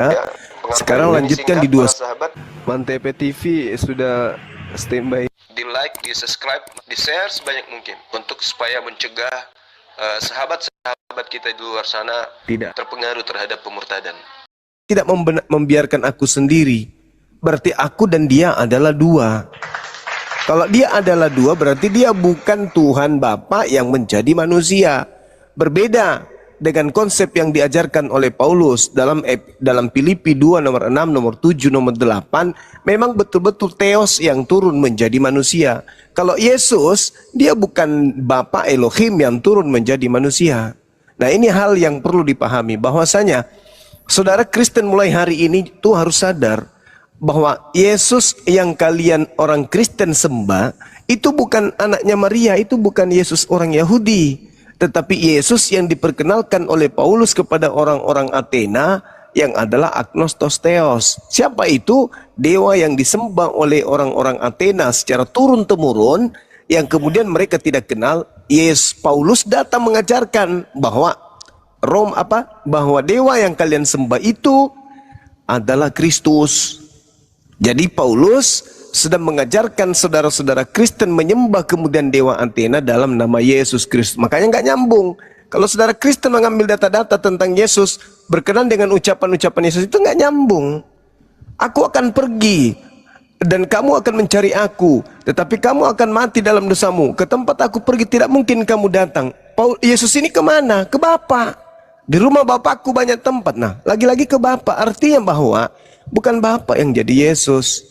Ya, sekarang lanjutkan di dua. Sahabat Mantep TV sudah standby. Di like, di subscribe, di share sebanyak mungkin untuk supaya mencegah sahabat-sahabat kita di luar sana tidak terpengaruh terhadap pemurtadan. Tidak membiarkan aku sendiri, berarti aku dan dia adalah dua. Kalau dia adalah dua, berarti dia bukan Tuhan Bapa yang menjadi manusia. Berbeda dengan konsep yang diajarkan oleh Paulus dalam Filipi 2 nomor 6, nomor 7, nomor 8, memang betul-betul Theos yang turun menjadi manusia. Kalau Yesus, dia bukan Bapa Elohim yang turun menjadi manusia. Nah, ini hal yang perlu dipahami, bahwasanya saudara Kristen mulai hari ini tuh harus sadar bahwa Yesus yang kalian orang Kristen sembah itu bukan anaknya Maria, itu bukan Yesus orang Yahudi. Tetapi Yesus yang diperkenalkan oleh Paulus kepada orang-orang Athena yang adalah agnostos theos. Siapa itu? Dewa yang disembah oleh orang-orang Athena secara turun-temurun, yang kemudian mereka tidak kenal. Paulus datang mengajarkan bahwa bahwa dewa yang kalian sembah itu adalah Kristus. Jadi Paulus sedang mengajarkan saudara-saudara Kristen menyembah kemudian dewa Athena dalam nama Yesus Kristus. Makanya nggak nyambung. Kalau saudara Kristen mengambil data-data tentang Yesus berkenan dengan ucapan-ucapan Yesus, itu nggak nyambung. Aku akan pergi dan kamu akan mencari aku, tetapi kamu akan mati dalam dosamu. Ke tempat aku pergi tidak mungkin kamu datang. Yesus ini kemana? Ke Bapa. Di rumah Bapakku banyak tempat. Nah, lagi-lagi ke Bapa. Artinya bahwa bukan Bapa yang jadi Yesus,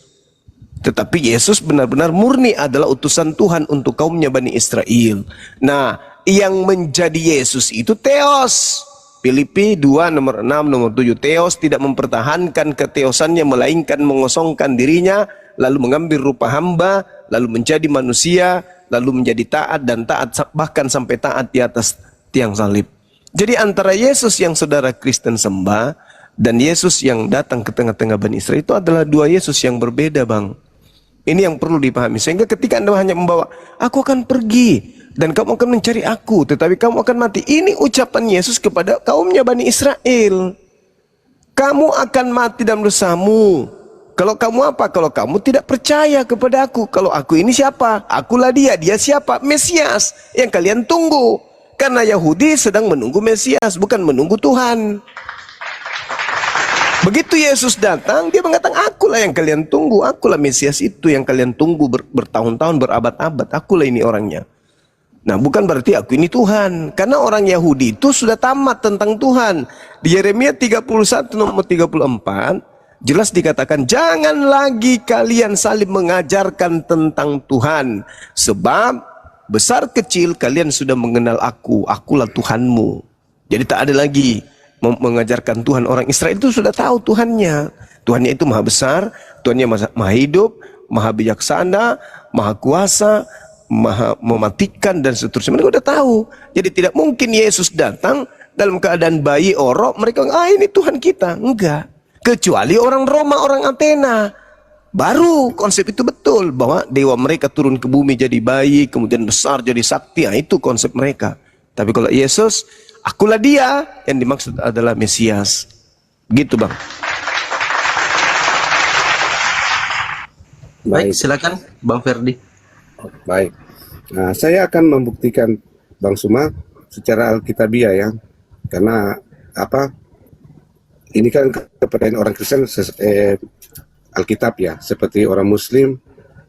tetapi Yesus benar-benar murni adalah utusan Tuhan untuk kaumnya Bani Israel. Nah, yang menjadi Yesus itu Theos. Filipi 2 nomor 6 nomor 7, Theos tidak mempertahankan keteosannya, melainkan mengosongkan dirinya, lalu mengambil rupa hamba, lalu menjadi manusia, lalu menjadi taat dan taat bahkan sampai taat di atas tiang salib. Jadi antara Yesus yang saudara Kristen sembah dan Yesus yang datang ke tengah-tengah Bani Israel itu adalah dua Yesus yang berbeda, Bang. Ini yang perlu dipahami. Sehingga ketika Anda hanya membawa, aku akan pergi dan kamu akan mencari aku, tetapi kamu akan mati. Ini ucapan Yesus kepada kaumnya Bani Israel. Kamu akan mati dalam dosamu. Kalau kamu apa? Kalau kamu tidak percaya kepada aku. Kalau aku ini siapa? Akulah dia. Dia siapa? Mesias yang kalian tunggu. Karena Yahudi sedang menunggu Mesias, bukan menunggu Tuhan. Begitu Yesus datang, dia mengatakan, akulah yang kalian tunggu, akulah Mesias itu yang kalian tunggu bertahun-tahun, berabad-abad, akulah ini orangnya. Nah, bukan berarti aku ini Tuhan, karena orang Yahudi itu sudah tamat tentang Tuhan. Di Yeremia 31 nomor 34, jelas dikatakan, jangan lagi kalian saling mengajarkan tentang Tuhan, sebab besar kecil kalian sudah mengenal aku, akulah Tuhanmu. Jadi tak ada lagi mengajarkan Tuhan. Orang Israel itu sudah tahu Tuhannya. Tuhannya itu maha besar, Tuhannya maha hidup, maha bijaksana, maha kuasa, maha mematikan dan seterusnya. Mereka sudah tahu. Jadi tidak mungkin Yesus datang dalam keadaan bayi orok, mereka ini Tuhan kita. Enggak. Kecuali orang Roma, orang Athena. Baru konsep itu betul, bahwa dewa mereka turun ke bumi jadi bayi, kemudian besar jadi sakti. Nah, itu konsep mereka. Tapi kalau Yesus, akulah dia, yang dimaksud adalah Mesias. Gitu, Bang. Baik, silakan Bang Ferdi. Baik. Nah, saya akan membuktikan Bang Suma secara alkitabiah ya. Karena ini kan kepercayaan orang Kristen Alkitab ya, seperti orang Muslim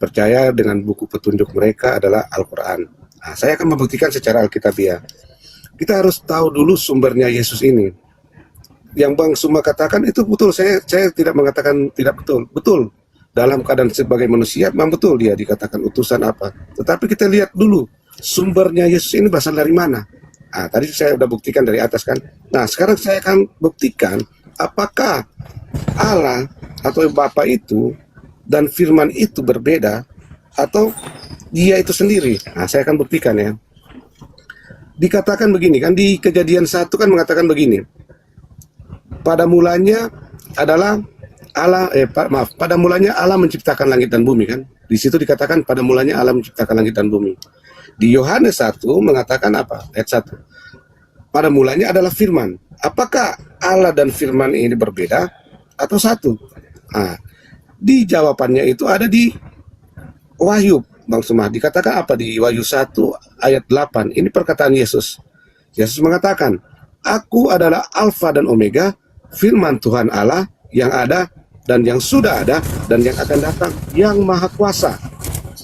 percaya dengan buku petunjuk mereka adalah Al-Quran. Nah, saya akan membuktikan secara alkitabiah. Kita harus tahu dulu sumbernya Yesus ini. Yang Bang Suma katakan itu betul, saya tidak mengatakan tidak betul. Betul, dalam keadaan sebagai manusia memang betul dia dikatakan utusan apa. Tetapi kita lihat dulu sumbernya Yesus ini berasal dari mana. Nah, tadi saya sudah buktikan dari atas kan. Nah, sekarang saya akan buktikan apakah Allah atau Bapa itu dan firman itu berbeda atau dia itu sendiri. Nah, saya akan buktikan ya. Dikatakan begini kan, di Kejadian 1 kan mengatakan begini. Pada mulanya adalah pada mulanya Allah menciptakan langit dan bumi kan. Di situ dikatakan pada mulanya Allah menciptakan langit dan bumi. Di Yohanes 1 mengatakan apa? Ayat 1. Pada mulanya adalah firman. Apakah Allah dan firman ini berbeda? atau satu? Nah, di jawabannya itu ada di Wahyu, Bang Sumah. Dikatakan apa di Wahyu 1 ayat 8? Ini perkataan Yesus. Yesus mengatakan, Aku adalah Alfa dan Omega, firman Tuhan Allah yang ada dan yang sudah ada dan yang akan datang, yang maha kuasa.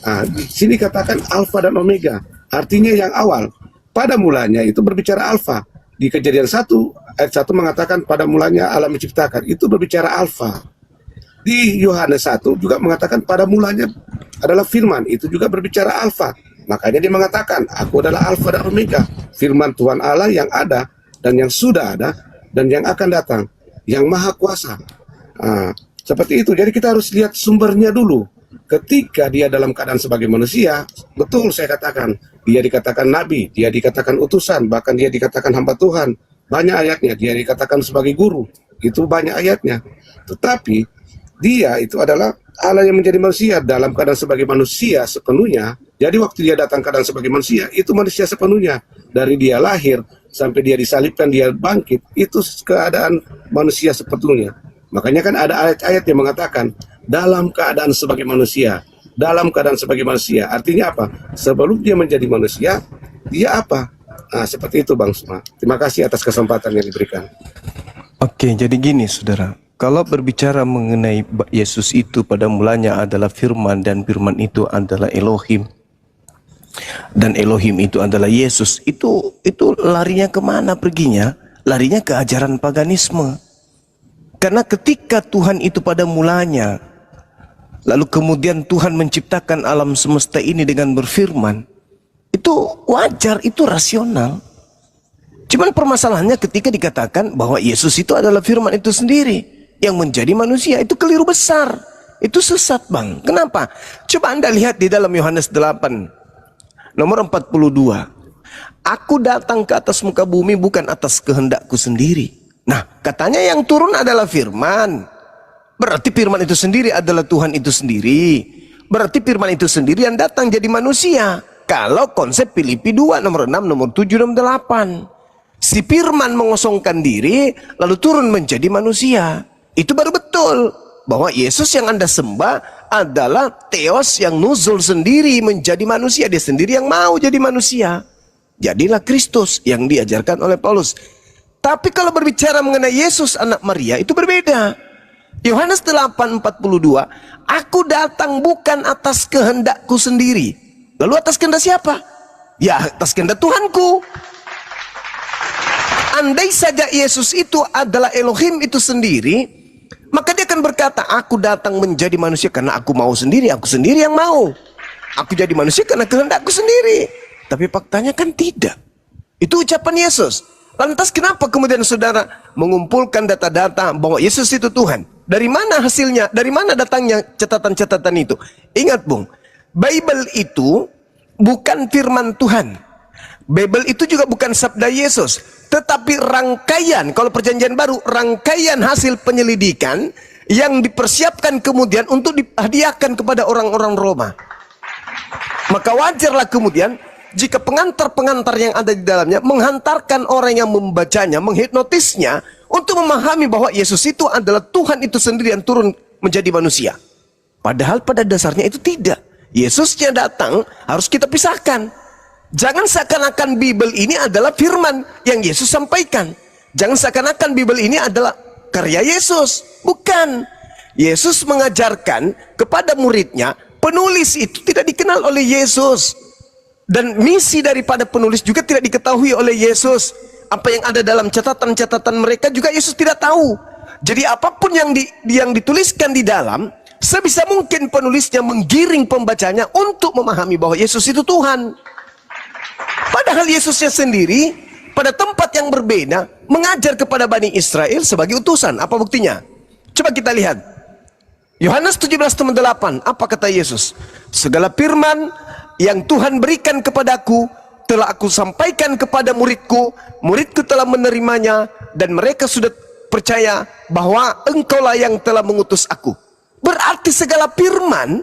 Nah, di sini katakan Alfa dan Omega, artinya yang awal. Pada mulanya itu berbicara Alfa. Di Kejadian 1 ayat 1 mengatakan pada mulanya Allah menciptakan, itu berbicara Alfa. Di Yohanes 1 juga mengatakan pada mulanya adalah firman, itu juga berbicara Alfa. Makanya dia mengatakan, aku adalah Alfa dan Omega, firman Tuhan Allah yang ada dan yang sudah ada dan yang akan datang, yang maha kuasa. Nah, seperti itu. Jadi kita harus lihat sumbernya dulu. Ketika dia dalam keadaan sebagai manusia, betul saya katakan, dia dikatakan nabi, dia dikatakan utusan, bahkan dia dikatakan hamba Tuhan. Banyak ayatnya, dia dikatakan sebagai guru. Itu banyak ayatnya. Tetapi dia itu adalah Allah yang menjadi manusia dalam keadaan sebagai manusia sepenuhnya. Jadi waktu dia datang keadaan sebagai manusia, itu manusia sepenuhnya. Dari dia lahir sampai dia disalibkan, dia bangkit, itu keadaan manusia sepenuhnya. Makanya kan ada ayat-ayat yang mengatakan dalam keadaan sebagai manusia, dalam keadaan sebagai manusia. Artinya apa? Sebelum dia menjadi manusia, dia apa? Nah, seperti itu Bang Suma. Terima kasih atas kesempatan yang diberikan. Oke, jadi gini saudara. Kalau berbicara mengenai Yesus itu pada mulanya adalah firman dan firman itu adalah Elohim. Dan Elohim itu adalah Yesus. Itu larinya kemana perginya? Larinya ke ajaran paganisme. Karena ketika Tuhan itu pada mulanya, lalu kemudian Tuhan menciptakan alam semesta ini dengan berfirman, itu wajar, itu rasional. Cuman permasalahannya ketika dikatakan bahwa Yesus itu adalah firman itu sendiri yang menjadi manusia, itu keliru besar. Itu sesat Bang. Kenapa? Coba Anda lihat di dalam Yohanes 8 nomor 42. Aku datang ke atas muka bumi bukan atas kehendakku sendiri. Nah, katanya yang turun adalah firman. Berarti firman itu sendiri adalah Tuhan itu sendiri. Berarti firman itu sendiri yang datang jadi manusia. Kalau konsep Filipi 2 nomor 6, nomor 7, nomor 8. Si firman mengosongkan diri lalu turun menjadi manusia. Itu baru betul bahwa Yesus yang Anda sembah adalah Theos yang nuzul sendiri menjadi manusia. Dia sendiri yang mau jadi manusia. Jadilah Kristus yang diajarkan oleh Paulus. Tapi kalau berbicara mengenai Yesus anak Maria itu berbeda. Yohanes 8:42, aku datang bukan atas kehendakku sendiri. Lalu atas kehendak siapa? Ya atas kehendak Tuhanku. Andai saja Yesus itu adalah Elohim itu sendiri, maka dia akan berkata, aku datang menjadi manusia karena aku mau sendiri, aku sendiri yang mau. Aku jadi manusia karena kehendakku sendiri. Tapi faktanya kan tidak. Itu ucapan Yesus. Lantas kenapa kemudian saudara mengumpulkan data-data bahwa Yesus itu Tuhan? Dari mana hasilnya? Dari mana datangnya catatan-catatan itu? Ingat Bung, Bible itu bukan firman Tuhan. Bible itu juga bukan sabda Yesus. Tetapi rangkaian, kalau perjanjian baru, rangkaian hasil penyelidikan yang dipersiapkan kemudian untuk dihadiahkan kepada orang-orang Roma. Maka wajarlah kemudian jika pengantar-pengantar yang ada di dalamnya menghantarkan orang yang membacanya, menghipnotisnya untuk memahami bahwa Yesus itu adalah Tuhan itu sendiri yang turun menjadi manusia. Padahal pada dasarnya itu tidak. Yesusnya datang harus kita pisahkan. Jangan seakan-akan Bible ini adalah firman yang Yesus sampaikan. Jangan seakan-akan Bible ini adalah karya Yesus. Bukan. Yesus mengajarkan kepada muridnya, penulis itu tidak dikenal oleh Yesus. Dan misi daripada penulis juga tidak diketahui oleh Yesus. Apa yang ada dalam catatan-catatan mereka juga Yesus tidak tahu. Jadi apapun yang dituliskan di dalam, sebisa mungkin penulisnya menggiring pembacanya untuk memahami bahwa Yesus itu Tuhan. Padahal Yesusnya sendiri pada tempat yang berbeda mengajar kepada Bani Israel sebagai utusan. Apa buktinya? Coba kita lihat. Yohanes 17:8. Apa kata Yesus? Segala firman yang Tuhan berikan kepadaku telah aku sampaikan kepada muridku. Muridku telah menerimanya dan mereka sudah percaya bahwa engkaulah yang telah mengutus aku. Berarti segala firman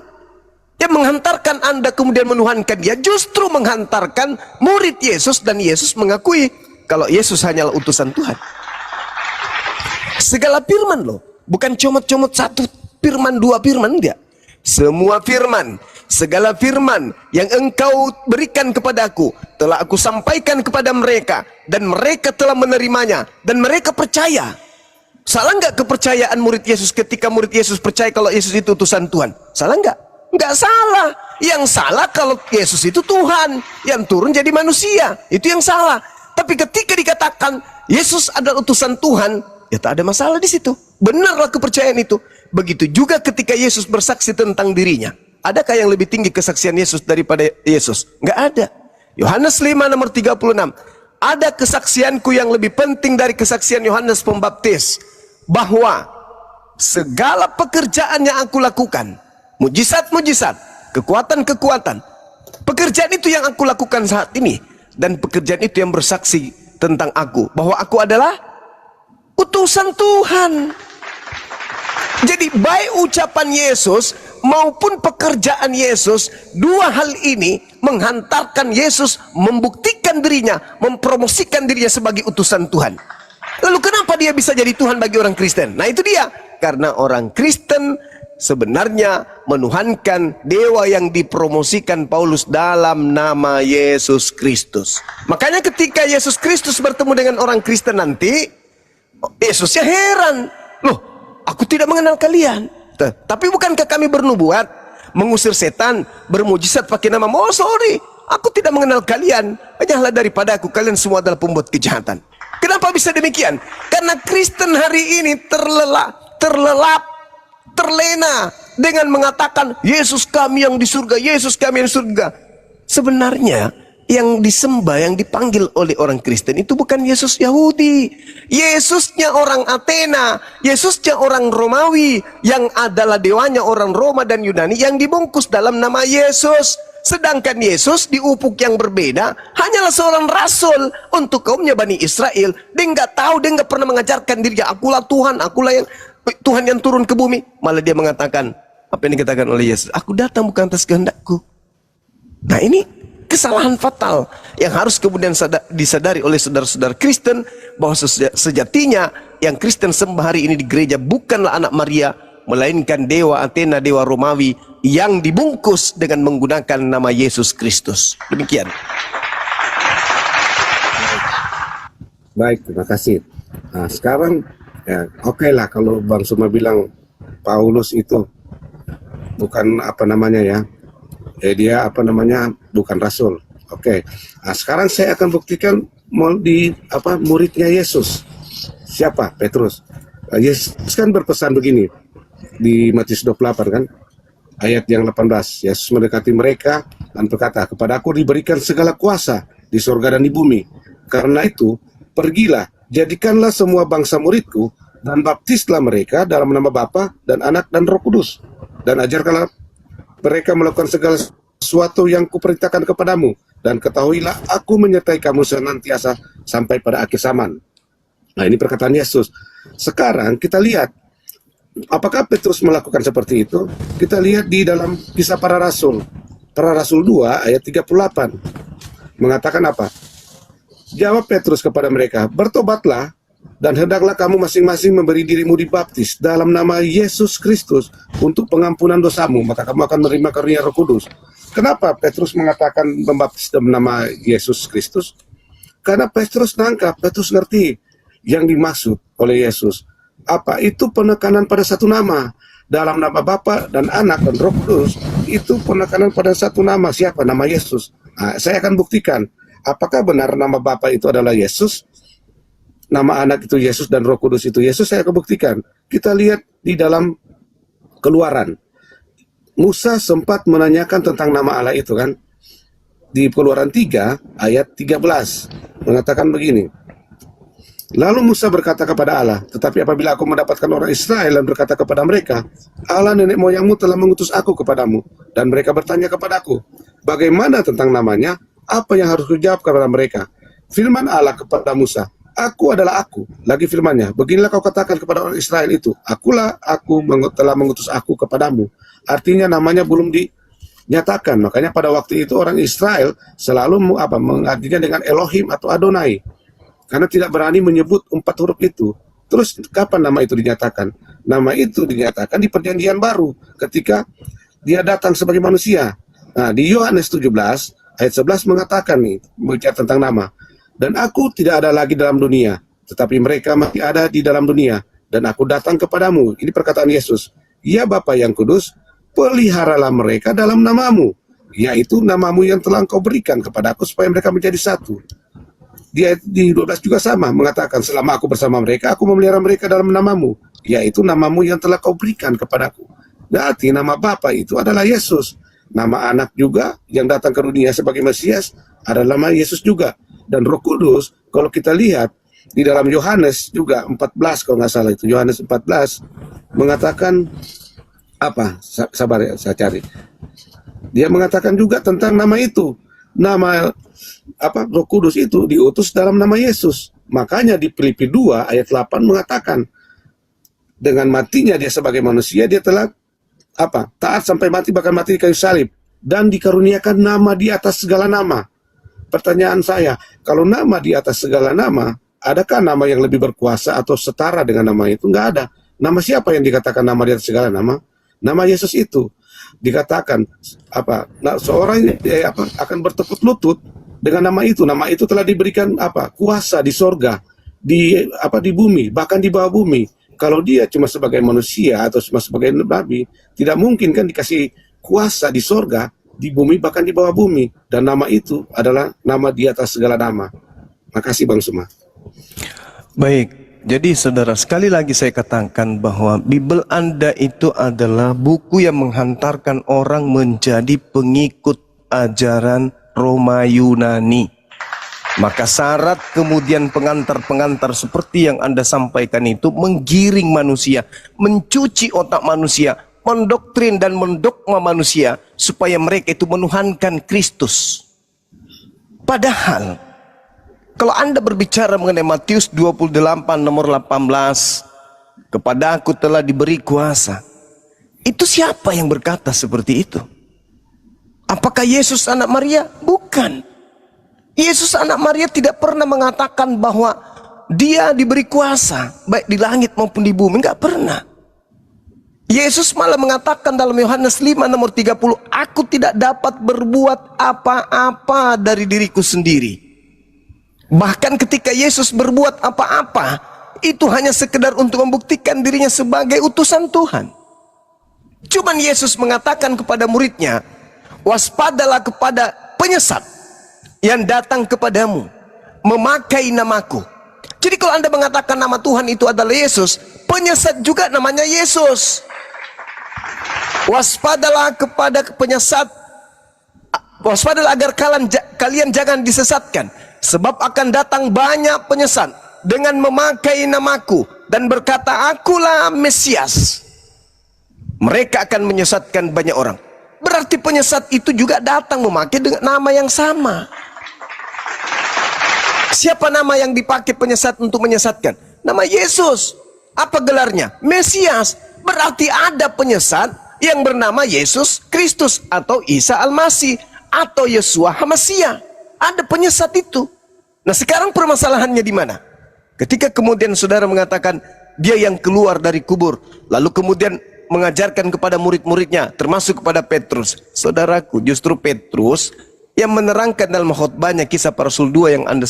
yang menghantarkan Anda kemudian menuhankan dia justru menghantarkan murid Yesus, dan Yesus mengakui kalau Yesus hanyalah utusan Tuhan. Segala firman loh. Bukan comot-comot satu firman, dua firman, enggak. Semua firman, segala firman yang engkau berikan kepadaku telah aku sampaikan kepada mereka, dan mereka telah menerimanya, dan mereka percaya. Salah enggak kepercayaan murid Yesus ketika murid Yesus percaya kalau Yesus itu utusan Tuhan? Salah enggak? Enggak salah. Yang salah kalau Yesus itu Tuhan yang turun jadi manusia, itu yang salah. Tapi ketika dikatakan Yesus adalah utusan Tuhan, ya tak ada masalah di situ. Benarlah kepercayaan itu. Begitu juga ketika Yesus bersaksi tentang dirinya. Adakah yang lebih tinggi kesaksian Yesus daripada Yesus? Enggak ada. Yohanes 5 nomor 36. Ada kesaksianku yang lebih penting dari kesaksian Yohanes Pembaptis, bahwa segala pekerjaan yang aku lakukan, mujizat-mujizat, kekuatan-kekuatan, pekerjaan itu yang aku lakukan saat ini, dan pekerjaan itu yang bersaksi tentang aku, bahwa aku adalah utusan Tuhan. Jadi baik ucapan Yesus maupun pekerjaan Yesus, dua hal ini menghantarkan Yesus membuktikan dirinya, mempromosikan dirinya sebagai utusan Tuhan. Lalu kenapa dia bisa jadi Tuhan bagi orang Kristen? Nah itu dia, karena orang Kristen sebenarnya menuhankan dewa yang dipromosikan Paulus dalam nama Yesus Kristus. Makanya ketika Yesus Kristus bertemu dengan orang Kristen nanti, Yesusnya heran, loh, aku tidak mengenal kalian. Tapi bukankah kami bernubuat, mengusir setan, bermujizat pakai nama? Oh sorry, aku tidak mengenal kalian. Hanyalah daripada aku, kalian semua adalah pembuat kejahatan. Kenapa bisa demikian? Karena Kristen hari ini terlena dengan mengatakan Yesus kami yang di surga, Yesus kami yang di surga. Sebenarnya yang disembah, yang dipanggil oleh orang Kristen itu bukan Yesus Yahudi. Yesusnya orang Athena, Yesusnya orang Romawi, yang adalah dewanya orang Roma dan Yunani, yang dibungkus dalam nama Yesus. Sedangkan Yesus di ufuk yang berbeda hanyalah seorang rasul untuk kaumnya Bani Israel. Dia nggak tahu, dia nggak pernah mengajarkan dirinya akulah Tuhan, akulah yang Tuhan yang turun ke bumi. Malah dia mengatakan apa yang dikatakan oleh Yesus, aku datang bukan atas kehendakku. Nah ini kesalahan fatal yang harus kemudian disadari oleh saudara-saudara Kristen, bahwa sejatinya yang Kristen sembah hari ini di gereja bukanlah anak Maria, melainkan dewa Athena, dewa Romawi yang dibungkus dengan menggunakan nama Yesus Kristus. Demikian. Baik, terima kasih. Nah, sekarang ya oke lah kalau Bang Suma bilang Paulus itu bukan apa namanya ya, dia apa namanya bukan rasul. Oke. Nah, sekarang saya akan buktikan di apa muridnya Yesus. Siapa? Petrus. Yesus kan berpesan begini di Matius 28 kan, ayat yang 18. Yesus mendekati mereka dan berkata, kepadaku diberikan segala kuasa di surga dan di bumi. Karena itu, pergilah, jadikanlah semua bangsa muridku, dan baptislah mereka dalam nama Bapa dan Anak dan Roh Kudus. Dan ajarkanlah mereka melakukan segala sesuatu yang kuperintahkan kepadamu. Dan ketahuilah, aku menyertai kamu senantiasa sampai pada akhir zaman. Nah, ini perkataan Yesus. Sekarang kita lihat, apakah Petrus melakukan seperti itu? Kita lihat di dalam Kisah Para Rasul. Para Rasul 2 ayat 38. Mengatakan apa? Jawab Petrus kepada mereka, bertobatlah dan hendaklah kamu masing-masing memberi dirimu dibaptis dalam nama Yesus Kristus untuk pengampunan dosamu, maka kamu akan menerima karunia Roh Kudus. Kenapa Petrus mengatakan membaptis dalam nama Yesus Kristus? Karena Petrus nangkap, Petrus ngerti yang dimaksud oleh Yesus. Apa itu penekanan pada satu nama, dalam nama Bapa dan Anak dan Roh Kudus, itu penekanan pada satu nama. Siapa? Nama Yesus. Nah, saya akan buktikan apakah benar nama Bapa itu adalah Yesus, nama Anak itu Yesus, dan Roh Kudus itu Yesus. Saya akan buktikan. Kita lihat di dalam Keluaran. Musa sempat menanyakan tentang nama Allah itu kan, di Keluaran 3 ayat 13 mengatakan begini. Lalu Musa berkata kepada Allah, tetapi apabila aku mendapatkan orang Israel dan berkata kepada mereka, Allah nenek moyangmu telah mengutus aku kepadamu, dan mereka bertanya kepadaku, bagaimana tentang namanya? Apa yang harus kujawab kepada mereka? Firman Allah kepada Musa, aku adalah aku. Lagi firmannya, beginilah kau katakan kepada orang Israel itu, akulah aku telah mengutus aku kepadamu. Artinya namanya belum dinyatakan. Makanya pada waktu itu orang Israel selalu mengartikan dengan Elohim atau Adonai, karena tidak berani menyebut 4 huruf itu. Terus kapan nama itu dinyatakan? Nama itu dinyatakan di perjanjian baru ketika dia datang sebagai manusia. Nah, di Yohanes 17 ayat 11 mengatakan nih, berbicara tentang nama. Dan aku tidak ada lagi dalam dunia, tetapi mereka masih ada di dalam dunia. Dan aku datang kepadamu. Ini perkataan Yesus. Ya Bapa yang kudus, peliharalah mereka dalam namamu, yaitu namamu yang telah engkau berikan kepada aku supaya mereka menjadi satu. Di 12 juga sama, mengatakan selama aku bersama mereka, aku memelihara mereka dalam namamu, yaitu namamu yang telah kau berikan kepadaku. Berarti nama Bapa itu adalah Yesus. Nama anak juga yang datang ke dunia sebagai Mesias adalah nama Yesus juga. Dan Roh Kudus, kalau kita lihat di dalam Yohanes juga 14, kalau nggak salah itu, Yohanes 14 mengatakan apa? Sabar ya, saya cari. Dia mengatakan juga tentang nama itu. Nama apa? Roh Kudus itu diutus dalam nama Yesus. Makanya di Filipi 2 ayat 8 mengatakan dengan matinya dia sebagai manusia, dia telah apa? Taat sampai mati, bahkan mati di kayu salib, dan dikaruniakan nama di atas segala nama. Pertanyaan saya, kalau nama di atas segala nama, adakah nama yang lebih berkuasa atau setara dengan nama itu? Enggak ada. Nama siapa yang dikatakan nama di atas segala nama? Nama Yesus itu dikatakan apa? Nah, seorang akan bertekuk lutut dengan nama itu. Nama itu telah diberikan apa? Kuasa di sorga, di bumi, bahkan di bawah bumi. Kalau dia cuma sebagai manusia atau cuma sebagai nabi, tidak mungkin kan dikasih kuasa di sorga, di bumi, bahkan di bawah bumi. Dan nama itu adalah nama di atas segala nama. Makasih Bang Suma. Baik, jadi saudara, sekali lagi saya katakan bahwa Bible Anda itu adalah buku yang menghantarkan orang menjadi pengikut ajaran Roma Yunani. Maka syarat kemudian pengantar-pengantar seperti yang Anda sampaikan itu menggiring manusia, mencuci otak manusia, mendoktrin dan mendogma manusia supaya mereka itu menuhankan Kristus. Padahal kalau Anda berbicara mengenai Matius 28 nomor 18, kepada aku telah diberi kuasa. Itu siapa yang berkata seperti itu? Apakah Yesus anak Maria? Bukan. Yesus anak Maria tidak pernah mengatakan bahwa dia diberi kuasa baik di langit maupun di bumi. Enggak pernah. Yesus malah mengatakan dalam Yohanes 5 nomor 30, aku tidak dapat berbuat apa-apa dari diriku sendiri. Bahkan ketika Yesus berbuat apa-apa, itu hanya sekedar untuk membuktikan dirinya sebagai utusan Tuhan. Cuman Yesus mengatakan kepada muridnya, waspadalah kepada penyesat yang datang kepadamu, memakai namaku. Jadi kalau Anda mengatakan nama Tuhan itu adalah Yesus, penyesat juga namanya Yesus. Waspadalah kepada penyesat, waspadalah agar kalian jangan disesatkan, sebab akan datang banyak penyesat dengan memakai namaku dan berkata akulah Mesias. Mereka akan menyesatkan banyak orang. Berarti penyesat itu juga datang memakai dengan nama yang sama. Siapa nama yang dipakai penyesat untuk menyesatkan? Nama Yesus. Apa gelarnya? Mesias. Berarti ada penyesat yang bernama Yesus Kristus atau Isa Al-Masih atau Yesua HaMasiah. Ada penyesat itu. Nah, sekarang permasalahannya di mana? Ketika kemudian saudara mengatakan dia yang keluar dari kubur, lalu kemudian mengajarkan kepada murid-muridnya, termasuk kepada Petrus. Saudaraku, justru Petrus yang menerangkan dalam khotbahnya kisah para Rasul 2 yang Anda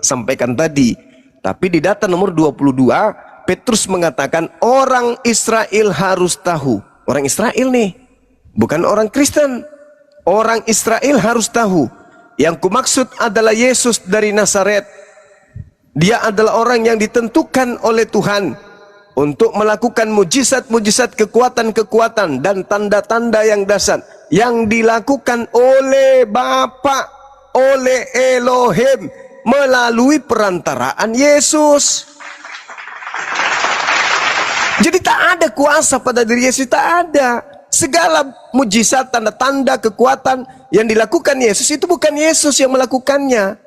sampaikan tadi. Tapi di data nomor 22, Petrus mengatakan orang Israel harus tahu. Orang Israel nih, bukan orang Kristen. Orang Israel harus tahu. Yang kumaksud adalah Yesus dari Nazaret. Dia adalah orang yang ditentukan oleh Tuhan untuk melakukan mujizat-mujizat, kekuatan-kekuatan dan tanda-tanda yang dahsyat yang dilakukan oleh Bapa, oleh Elohim melalui perantaraan Yesus. Jadi tak ada kuasa pada diri Yesus, tak ada. Segala mujizat, tanda-tanda, kekuatan yang dilakukan Yesus itu bukan Yesus yang melakukannya.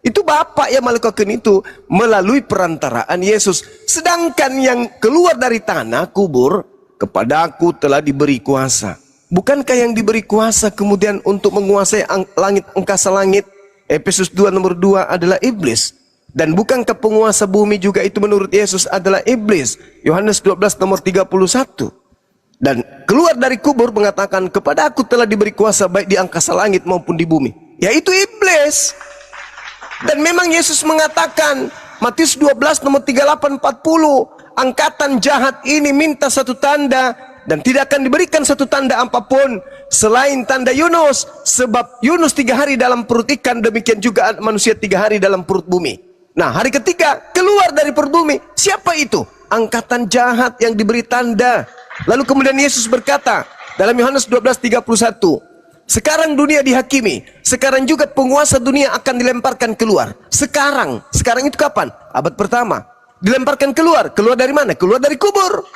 Itu Bapa yang melakukan itu melalui perantaraan Yesus. Sedangkan yang keluar dari tanah kubur, kepada aku telah diberi kuasa. Bukankah yang diberi kuasa kemudian untuk menguasai langit, angkasa langit, Efesus 2 nomor 2 adalah iblis? Dan bukankah penguasa bumi juga itu menurut Yesus adalah iblis? Yohanes 12 nomor 31. Dan keluar dari kubur mengatakan, kepada aku telah diberi kuasa baik di angkasa langit maupun di bumi. Yaitu iblis. Dan memang Yesus mengatakan, Matius 12 nomor 38-40, angkatan jahat ini minta satu tanda, dan tidak akan diberikan satu tanda apapun selain tanda Yunus. Sebab Yunus 3 hari dalam perut ikan, demikian juga manusia 3 hari dalam perut bumi. Nah, hari ketiga keluar dari perut bumi. Siapa itu? Angkatan jahat yang diberi tanda. Lalu kemudian Yesus berkata dalam Yohanes 12:31, sekarang dunia dihakimi, sekarang juga penguasa dunia akan dilemparkan keluar. Sekarang itu kapan? Abad pertama. Dilemparkan keluar. Keluar dari mana? Keluar dari kubur.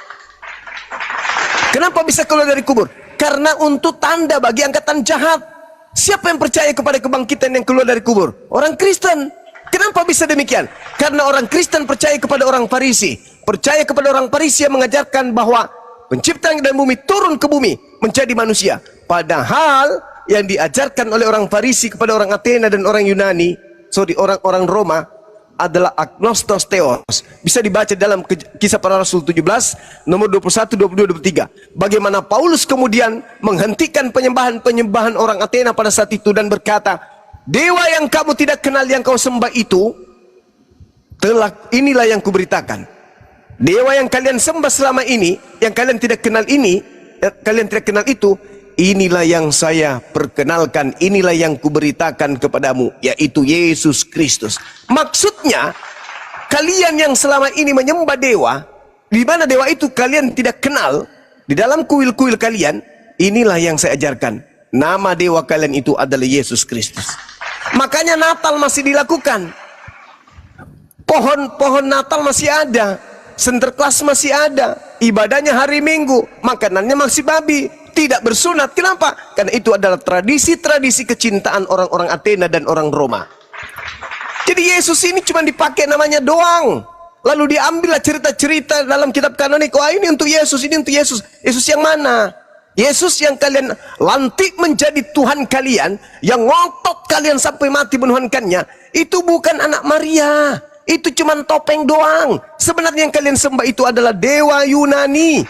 Kenapa bisa keluar dari kubur? Karena untuk tanda bagi angkatan jahat. Siapa yang percaya kepada kebangkitan yang keluar dari kubur? Orang Kristen. Kenapa bisa demikian? Karena orang Kristen percaya kepada orang Farisi. Percaya kepada orang Farisi yang mengajarkan bahwa pencipta langit dan bumi turun ke bumi menjadi manusia. Padahal yang diajarkan oleh orang Farisi kepada orang Athena dan orang Yunani, orang Roma, adalah agnostos theos. Bisa dibaca dalam Kisah Para Rasul 17 nomor 21, 22, 23. Bagaimana Paulus kemudian menghentikan penyembahan orang Athena pada saat itu dan berkata, dewa yang kamu tidak kenal yang kau sembah itu, inilah yang kuberitakan. Dewa yang kalian sembah selama ini, yang kalian tidak kenal kalian tidak kenal itu, inilah yang saya perkenalkan, inilah yang kuberitakan kepadamu, yaitu Yesus Kristus. Maksudnya, kalian yang selama ini menyembah dewa, di mana dewa itu kalian tidak kenal, di dalam kuil-kuil kalian, inilah yang saya ajarkan. Nama dewa kalian itu adalah Yesus Kristus. Makanya Natal masih dilakukan. Pohon Natal masih ada. Sinterklas masih ada. Ibadahnya hari Minggu. Makanannya masih babi. Tidak bersunat. Kenapa? Karena itu adalah tradisi-tradisi kecintaan orang-orang Athena dan orang Roma. Jadi Yesus ini cuma dipakai namanya doang. Lalu diambillah cerita-cerita dalam kitab kanonik. Wah, ini untuk Yesus, ini untuk Yesus. Yesus yang mana? Yesus yang kalian lantik menjadi Tuhan kalian, yang ngotot kalian sampai mati menuhankannya, itu bukan anak Maria. Itu cuma topeng doang. Sebenarnya yang kalian sembah itu adalah dewa Yunani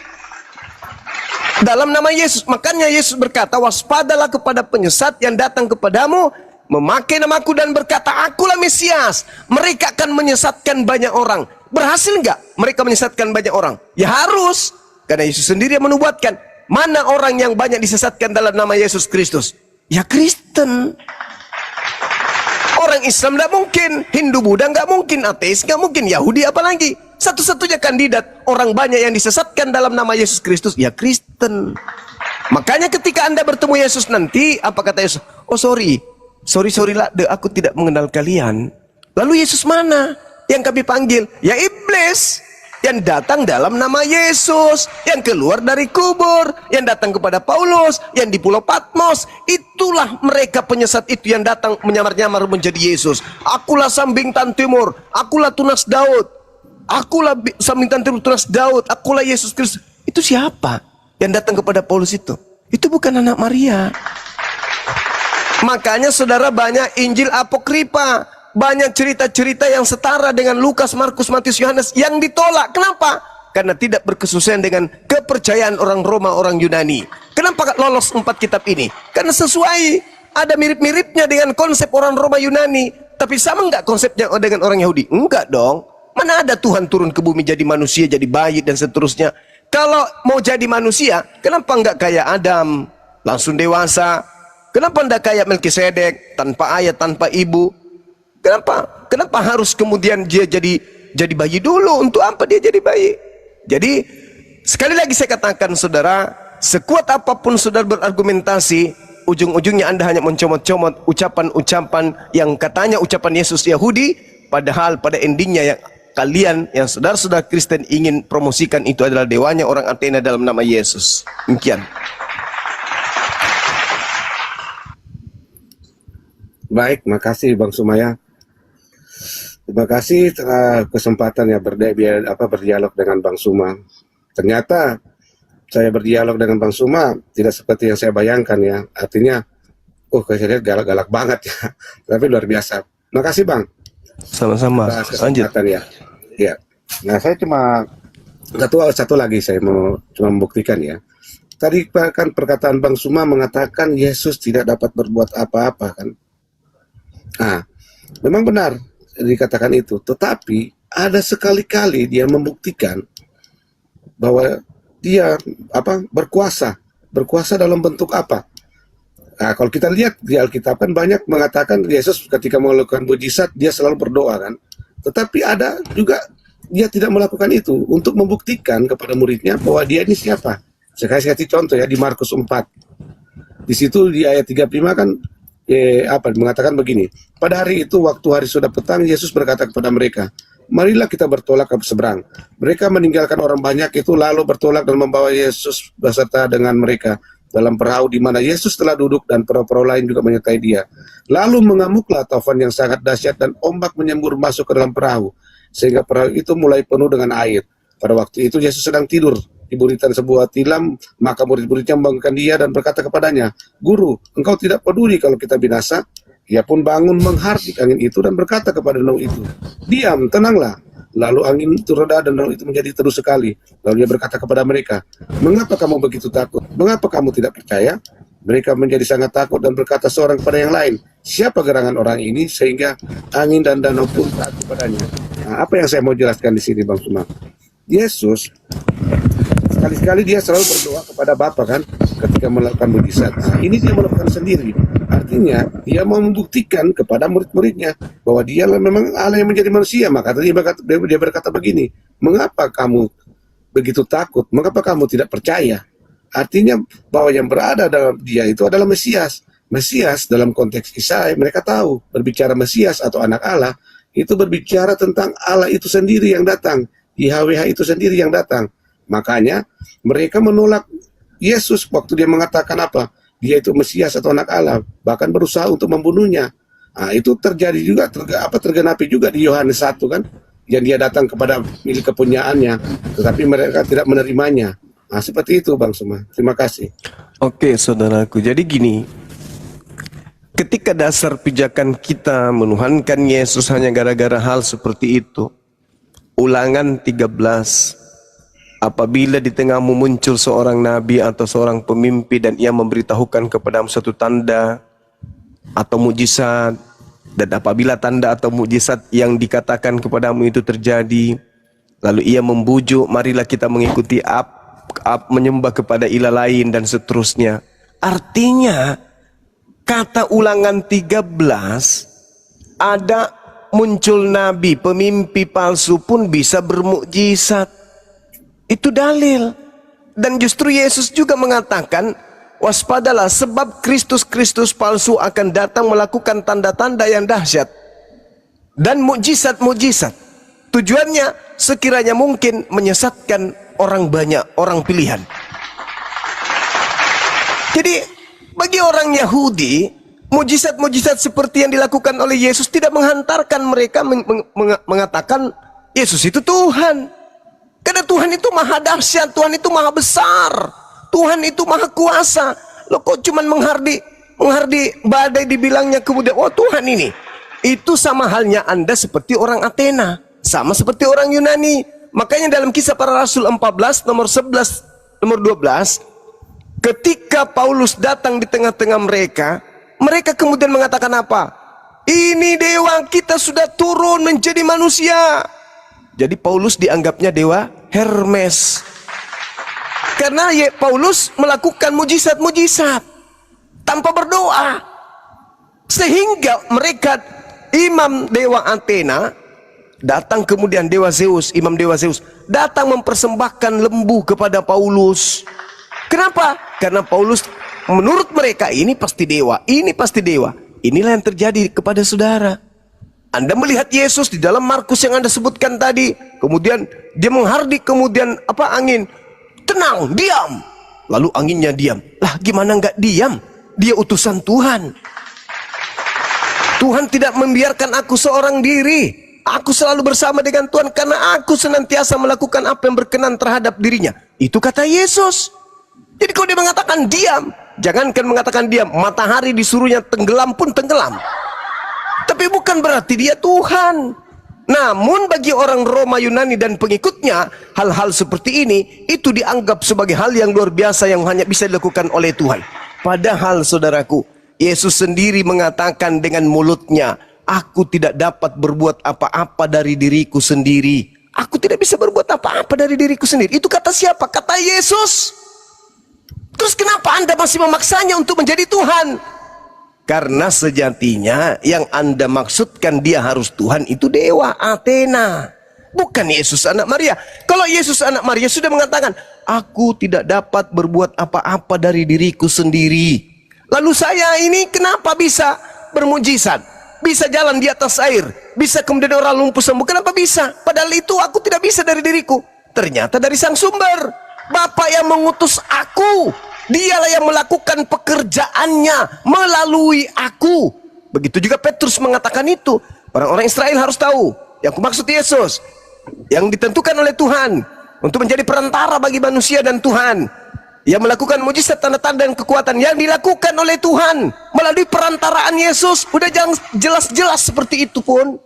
dalam nama Yesus. Makanya Yesus berkata, waspadalah kepada penyesat yang datang kepadamu memakai namaku dan berkata, akulah Mesias. Mereka akan menyesatkan banyak orang. Berhasil nggak mereka menyesatkan banyak orang? Ya harus, karena Yesus sendiri yang menubuatkan. Mana orang yang banyak disesatkan dalam nama Yesus Kristus? Ya Kristen. Orang Islam tidak mungkin, Hindu Buddha nggak mungkin, ateis nggak mungkin, Yahudi apalagi. Satu-satunya kandidat orang banyak yang disesatkan dalam nama Yesus Kristus, ya Kristen. Makanya ketika Anda bertemu Yesus nanti, apa kata Yesus? Oh sorry lah, aku tidak mengenal kalian. Lalu Yesus mana yang kami panggil? Ya iblis. Yang datang dalam nama Yesus, yang keluar dari kubur, yang datang kepada Paulus, yang di Pulau Patmos. Itulah mereka penyesat itu yang datang menyamar-nyamar menjadi Yesus. Akulah Sambingtan Timur, akulah Tunas Daud, akulah Sambingtan Timur Tunas Daud, akulah Yesus Kristus. Itu siapa yang datang kepada Paulus itu? Itu bukan anak Maria. Makanya saudara, banyak Injil apokripa, banyak cerita-cerita yang setara dengan Lukas, Markus, Matius, Yohanes yang ditolak. Kenapa? Karena tidak berkesesuaian dengan kepercayaan orang Roma, orang Yunani. Kenapa lolos 4 kitab ini? Karena sesuai, ada mirip-miripnya dengan konsep orang Roma, Yunani. Tapi sama nggak konsepnya dengan orang Yahudi? Enggak dong. Mana ada Tuhan turun ke bumi jadi manusia, jadi bayi dan seterusnya. Kalau mau jadi manusia, kenapa nggak kayak Adam, langsung dewasa? Kenapa nggak kayak Melkisedek, tanpa ayah, tanpa ibu? Kenapa harus kemudian dia jadi bayi dulu? Untuk apa dia jadi bayi? Jadi sekali lagi saya katakan saudara, sekuat apapun saudara berargumentasi, ujung-ujungnya Anda hanya mencomot-comot ucapan-ucapan yang katanya ucapan Yesus Yahudi, padahal pada endingnya yang kalian, yang saudara-saudara Kristen ingin promosikan itu adalah dewanya orang Athena dalam nama Yesus. Demikian. Baik, makasih Bang Sumaya. Terima kasih kesempatan ya berdialog dengan Bang Suma. Ternyata saya berdialog dengan Bang Suma tidak seperti yang saya bayangkan ya. Artinya, saya lihat galak-galak banget ya. Tapi luar biasa. Makasih Bang. Sama-sama. atas Lanjut. kesempatan ya. Ya. Nah, saya cuma satu lagi saya mau cuma membuktikan ya. Tadi kan perkataan Bang Suma mengatakan Yesus tidak dapat berbuat apa-apa kan. Nah, memang benar dikatakan itu, tetapi ada sekali-kali dia membuktikan bahwa dia berkuasa dalam bentuk apa. Nah, kalau kita lihat di Alkitab kan banyak mengatakan Yesus ketika melakukan mujizat dia selalu berdoa kan. Tetapi ada juga dia tidak melakukan itu untuk membuktikan kepada muridnya bahwa dia ini siapa. Saya kasih contoh ya di Markus 4. Di situ di ayat 35 kan mengatakan begini. Pada hari itu waktu hari sudah petang Yesus berkata kepada mereka, marilah kita bertolak ke seberang. Mereka meninggalkan orang banyak itu lalu bertolak dan membawa Yesus beserta dengan mereka dalam perahu di mana Yesus telah duduk dan perahu-perahu lain juga menyertai dia. Lalu mengamuklah taufan yang sangat dahsyat dan ombak menyembur masuk ke dalam perahu sehingga perahu itu mulai penuh dengan air. Pada waktu itu Yesus sedang tidur di buritan sebuah tilam, maka murid-muridnya membangunkan dia dan berkata kepadanya, Guru, engkau tidak peduli kalau kita binasa? Ia pun bangun menghardik angin itu dan berkata kepada danau itu, diam, tenanglah. Lalu angin itu reda dan danau itu menjadi teduh sekali. Lalu dia berkata kepada mereka, mengapa kamu begitu takut? Mengapa kamu tidak percaya? Mereka menjadi sangat takut dan berkata seorang kepada yang lain, siapa gerangan orang ini sehingga angin dan danau pun taat kepadanya? Nah, apa yang saya mau jelaskan di sini, Bang Suma? Yesus sekali-sekali dia selalu berdoa kepada Bapa kan ketika melakukan mujizat. Nah, ini dia melakukan sendiri. Artinya dia mau membuktikan kepada murid-muridnya bahwa dialah memang Allah yang menjadi manusia. Maka dia berkata begini, mengapa kamu begitu takut? Mengapa kamu tidak percaya? Artinya bahwa yang berada dalam dia itu adalah Mesias. Mesias dalam konteks Yesaya mereka tahu berbicara Mesias atau anak Allah itu berbicara tentang Allah itu sendiri yang datang. YHWH itu sendiri yang datang. Makanya mereka menolak Yesus waktu dia mengatakan apa? Dia itu Mesias atau anak Allah, bahkan berusaha untuk membunuhnya. Nah, itu terjadi juga tergenapi juga di Yohanes 1 kan, yang dia datang kepada milik kepunyaannya, tetapi mereka tidak menerimanya. Nah, seperti itu Bang Suma. Terima kasih. Oke, saudaraku. Jadi gini, ketika dasar pijakan kita menuhankan Yesus hanya gara-gara hal seperti itu, Ulangan 13, apabila di tengahmu muncul seorang nabi atau seorang pemimpi dan ia memberitahukan kepadamu suatu tanda atau mujizat, dan apabila tanda atau mujizat yang dikatakan kepadamu itu terjadi, lalu ia membujuk, marilah kita mengikuti menyembah kepada ilah lain dan seterusnya. Artinya kata Ulangan 13 ada muncul nabi, pemimpi palsu pun bisa bermukjizat. Itu dalil. Dan justru Yesus juga mengatakan, waspadalah sebab Kristus palsu akan datang melakukan tanda-tanda yang dahsyat dan mukjizat-mukjizat. Tujuannya sekiranya mungkin menyesatkan orang banyak, orang pilihan. Jadi bagi orang Yahudi, mujizat-mujizat seperti yang dilakukan oleh Yesus tidak menghantarkan mereka mengatakan Yesus itu Tuhan. Karena Tuhan itu maha dahsyat, Tuhan itu maha besar, Tuhan itu maha kuasa. Loh kok cuman menghardi badai dibilangnya kemudian, oh Tuhan ini. Itu sama halnya Anda seperti orang Athena, sama seperti orang Yunani. Makanya dalam Kisah Para Rasul 14 nomor 11 nomor 12, ketika Paulus datang di tengah-tengah mereka, mereka kemudian mengatakan apa? Ini dewa kita sudah turun menjadi manusia. Jadi Paulus dianggapnya dewa Hermes. Karena Paulus melakukan mujizat-mujizat tanpa berdoa. Sehingga mereka, imam dewa Athena, datang kemudian dewa Zeus, imam dewa Zeus, datang mempersembahkan lembu kepada Paulus. Kenapa? Karena Paulus menurut mereka ini pasti dewa, ini pasti dewa. Inilah yang terjadi kepada saudara. Anda melihat Yesus di dalam Markus yang Anda sebutkan tadi, kemudian dia menghardik, kemudian angin, tenang, diam. Lalu anginnya diam. Lah gimana nggak diam? Dia utusan Tuhan. Tuhan tidak membiarkan aku seorang diri. Aku selalu bersama dengan Tuhan karena aku senantiasa melakukan apa yang berkenan terhadap dirinya. Itu kata Yesus. Jadi kalau dia mengatakan diam, jangankan mengatakan diam, matahari disuruhnya tenggelam pun tenggelam. Tapi bukan berarti dia Tuhan. Namun bagi orang Roma, Yunani dan pengikutnya, hal-hal seperti ini itu dianggap sebagai hal yang luar biasa yang hanya bisa dilakukan oleh Tuhan. Padahal saudaraku, Yesus sendiri mengatakan dengan mulutnya, aku tidak dapat berbuat apa-apa dari diriku sendiri. Aku tidak bisa berbuat apa-apa dari diriku sendiri. Itu kata siapa? Kata Yesus. Terus kenapa Anda masih memaksanya untuk menjadi Tuhan? Karena sejatinya yang Anda maksudkan dia harus Tuhan itu dewa Athena, bukan Yesus anak Maria. Kalau Yesus anak Maria sudah mengatakan, aku tidak dapat berbuat apa-apa dari diriku sendiri. Lalu saya ini kenapa bisa bermujizat? Bisa jalan di atas air, bisa kemudian orang lumpuh sembuh. Kenapa bisa? Padahal itu aku tidak bisa dari diriku. Ternyata dari sang sumber, Bapa yang mengutus aku. Dialah yang melakukan pekerjaannya melalui aku. Begitu juga Petrus mengatakan itu. Orang-orang Israel harus tahu, yang kumaksud Yesus, yang ditentukan oleh Tuhan untuk menjadi perantara bagi manusia dan Tuhan, yang melakukan mujizat, tanda-tanda dan kekuatan yang dilakukan oleh Tuhan melalui perantaraan Yesus. Udah jelas-jelas seperti itu pun.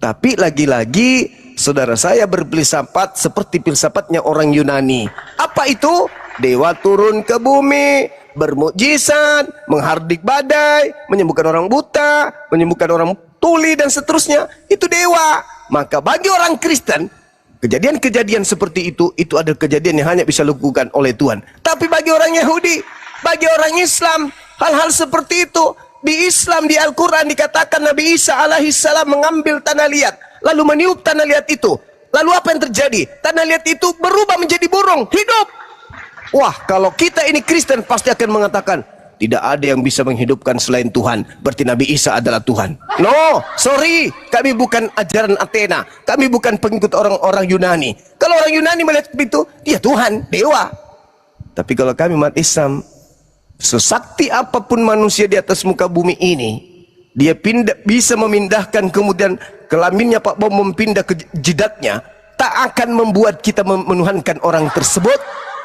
Tapi lagi-lagi saudara saya berfilsafat seperti filsafatnya orang Yunani. Apa itu? Dewa turun ke bumi, bermukjizat, menghardik badai, menyembuhkan orang buta, menyembuhkan orang tuli dan seterusnya. Itu dewa. Maka bagi orang Kristen, kejadian-kejadian seperti itu adalah kejadian yang hanya bisa dilakukan oleh Tuhan. Tapi bagi orang Yahudi, bagi orang Islam, hal-hal seperti itu di Islam, di Al-Quran dikatakan Nabi Isa alaihissalam mengambil tanah liat, lalu meniup tanah liat itu. Lalu apa yang terjadi? Tanah liat itu berubah menjadi burung, hidup. Wah, kalau kita ini Kristen pasti akan mengatakan, tidak ada yang bisa menghidupkan selain Tuhan. Berarti Nabi Isa adalah Tuhan. No, sorry, kami bukan ajaran Athena. Kami bukan pengikut orang-orang Yunani. Kalau orang Yunani melihat itu, dia Tuhan, dewa. Tapi kalau kami umat Islam, sesakti apapun manusia di atas muka bumi ini, dia bisa memindahkan kemudian kelaminnya Pak Bom mempindah ke jidatnya, tak akan membuat kita menuhankan orang tersebut.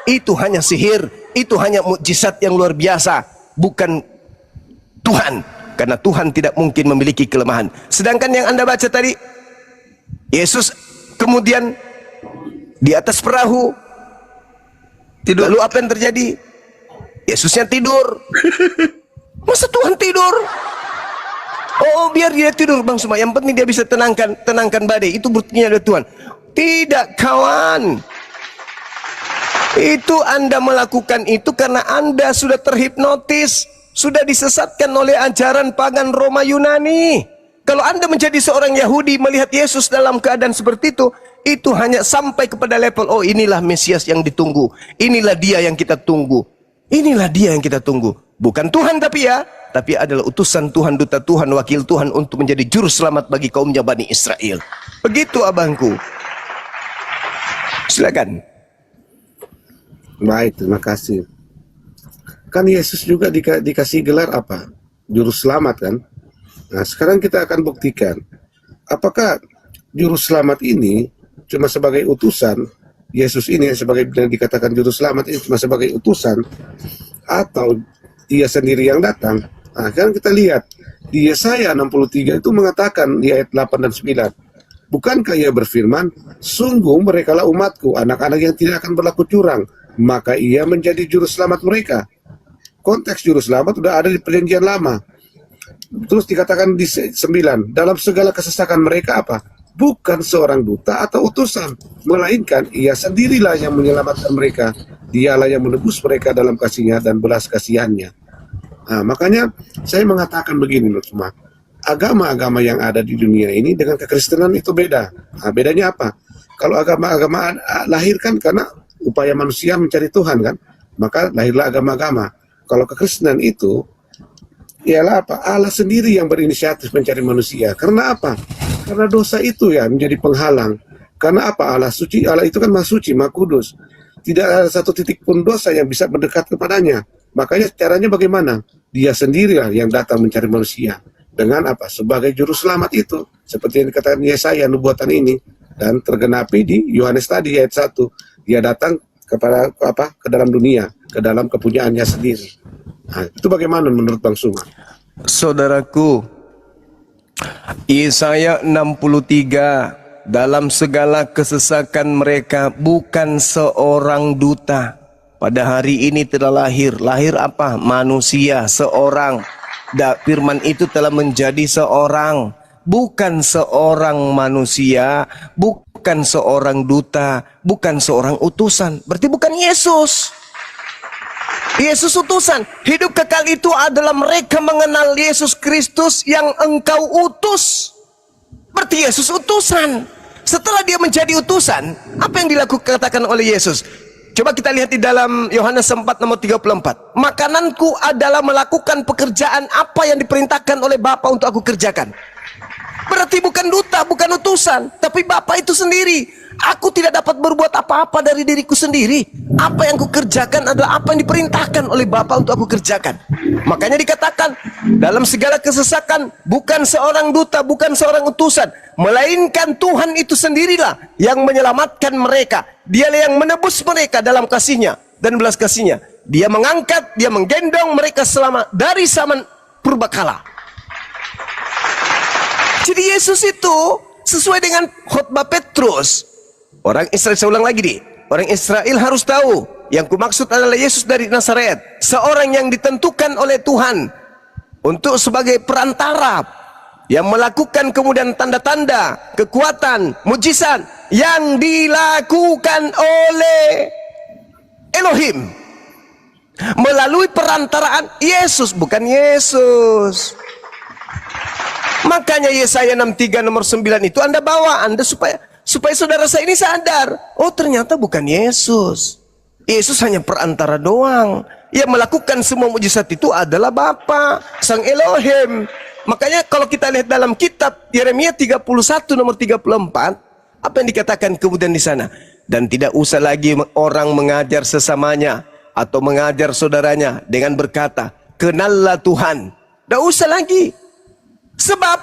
Itu hanya sihir, itu hanya mukjizat yang luar biasa, bukan Tuhan. Karena Tuhan tidak mungkin memiliki kelemahan. Sedangkan yang Anda baca tadi, Yesus kemudian di atas perahu tidur. Lalu apa yang terjadi? Yesusnya tidur. Masa Tuhan tidur? Oh, biar dia tidur Bang Suma. Yang penting dia bisa tenangkan badai. Itu buktinya ada Tuhan. Tidak, kawan. Itu Anda melakukan itu karena Anda sudah terhipnotis, sudah disesatkan oleh ajaran pagan Roma Yunani. Kalau Anda menjadi seorang Yahudi melihat Yesus dalam keadaan seperti itu hanya sampai kepada level, oh inilah Mesias yang ditunggu, inilah dia yang kita tunggu, inilah dia yang kita tunggu. Bukan Tuhan tapi adalah utusan Tuhan, duta Tuhan, wakil Tuhan untuk menjadi juru selamat bagi kaumnya Bani Israel. Begitu abangku. Silakan. Baik, terima kasih. Kan Yesus juga dikasih gelar apa? Juru selamat kan? Nah, sekarang kita akan buktikan apakah juru selamat ini cuma sebagai utusan, Yesus ini sebagai yang dikatakan juru selamat ini cuma sebagai utusan, atau dia sendiri yang datang. Nah, sekarang kita lihat di Yesaya 63 itu mengatakan di ayat 8 dan 9, bukankah ia berfirman, sungguh merekalah umatku, anak-anak yang tidak akan berlaku curang, maka ia menjadi juru selamat mereka. Konteks juru selamat sudah ada di perjanjian lama. Terus dikatakan di 9, dalam segala kesesakan mereka apa? Bukan seorang duta atau utusan, melainkan ia sendirilah yang menyelamatkan mereka. Dialah yang menebus mereka dalam kasihnya dan belas kasihannya. Nah, makanya saya mengatakan begini loh, cuma agama-agama yang ada di dunia ini dengan kekristenan itu beda. Nah, bedanya apa? Kalau agama-agama lahir kan karena upaya manusia mencari Tuhan kan, maka lahirlah agama-agama. Kalau kekristenan itu ialah apa? Allah sendiri yang berinisiatif mencari manusia. Karena apa? Karena dosa itu ya menjadi penghalang. Karena apa? Allah suci, Allah itu kan maha suci, maha kudus. Tidak ada satu titik pun dosa yang bisa mendekat kepadanya. Makanya caranya bagaimana? Dia sendirilah yang datang mencari manusia. Dengan apa? Sebagai juru selamat itu. Seperti yang dikatakan Yesaya, nubuatan ini. Dan tergenapi di Yohanes tadi ayat 1. Dia datang kepada apa? Ke dalam dunia, ke dalam kepunyaannya sendiri. Nah, itu bagaimana menurut Bang Suma? Saudaraku, Yesaya 63, dalam segala kesesakan mereka bukan seorang duta. Pada hari ini telah lahir. Lahir apa? Manusia, seorang. Firman itu telah menjadi seorang. Bukan seorang manusia, bukan seorang duta, bukan seorang utusan. Berarti bukan Yesus. Yesus utusan. Hidup kekal itu adalah mereka mengenal Yesus Kristus yang engkau utus. Berarti Yesus utusan. Setelah dia menjadi utusan, apa yang katakan oleh Yesus? Coba kita lihat di dalam Yohanes 4 nomor 34. Makananku adalah melakukan pekerjaan apa yang diperintahkan oleh Bapa untuk aku kerjakan. Berarti bukan duta, bukan utusan, tapi Bapa itu sendiri. Aku tidak dapat berbuat apa-apa dari diriku sendiri. Apa yang kukerjakan adalah apa yang diperintahkan oleh Bapa untuk aku kerjakan. Makanya dikatakan dalam segala kesesakan bukan seorang duta, bukan seorang utusan, melainkan Tuhan itu sendirilah yang menyelamatkan mereka. Dialah yang menebus mereka dalam kasih-Nya dan belas kasih-Nya. Dia mengangkat, dia menggendong mereka selama dari zaman purbakala. Jadi Yesus itu sesuai dengan khotbah Petrus. Orang Israel, saya ulang lagi nih. Orang Israel harus tahu, yang kumaksud adalah Yesus dari Nazaret, seorang yang ditentukan oleh Tuhan untuk sebagai perantara yang melakukan kemudian tanda-tanda, kekuatan, mujizat yang dilakukan oleh Elohim melalui perantaraan Yesus, bukan Yesus. Makanya Yesaya 63 nomor 9 itu Anda bawa, Anda supaya saudara saya ini sadar, oh ternyata bukan Yesus. Yesus hanya perantara doang. Yang melakukan semua mujizat itu adalah Bapa, Sang Elohim. Makanya kalau kita lihat dalam kitab Yeremia 31 nomor 34, apa yang dikatakan kemudian di sana? Dan tidak usah lagi orang mengajar sesamanya atau mengajar saudaranya dengan berkata, kenallah Tuhan. Tidak usah lagi. Sebab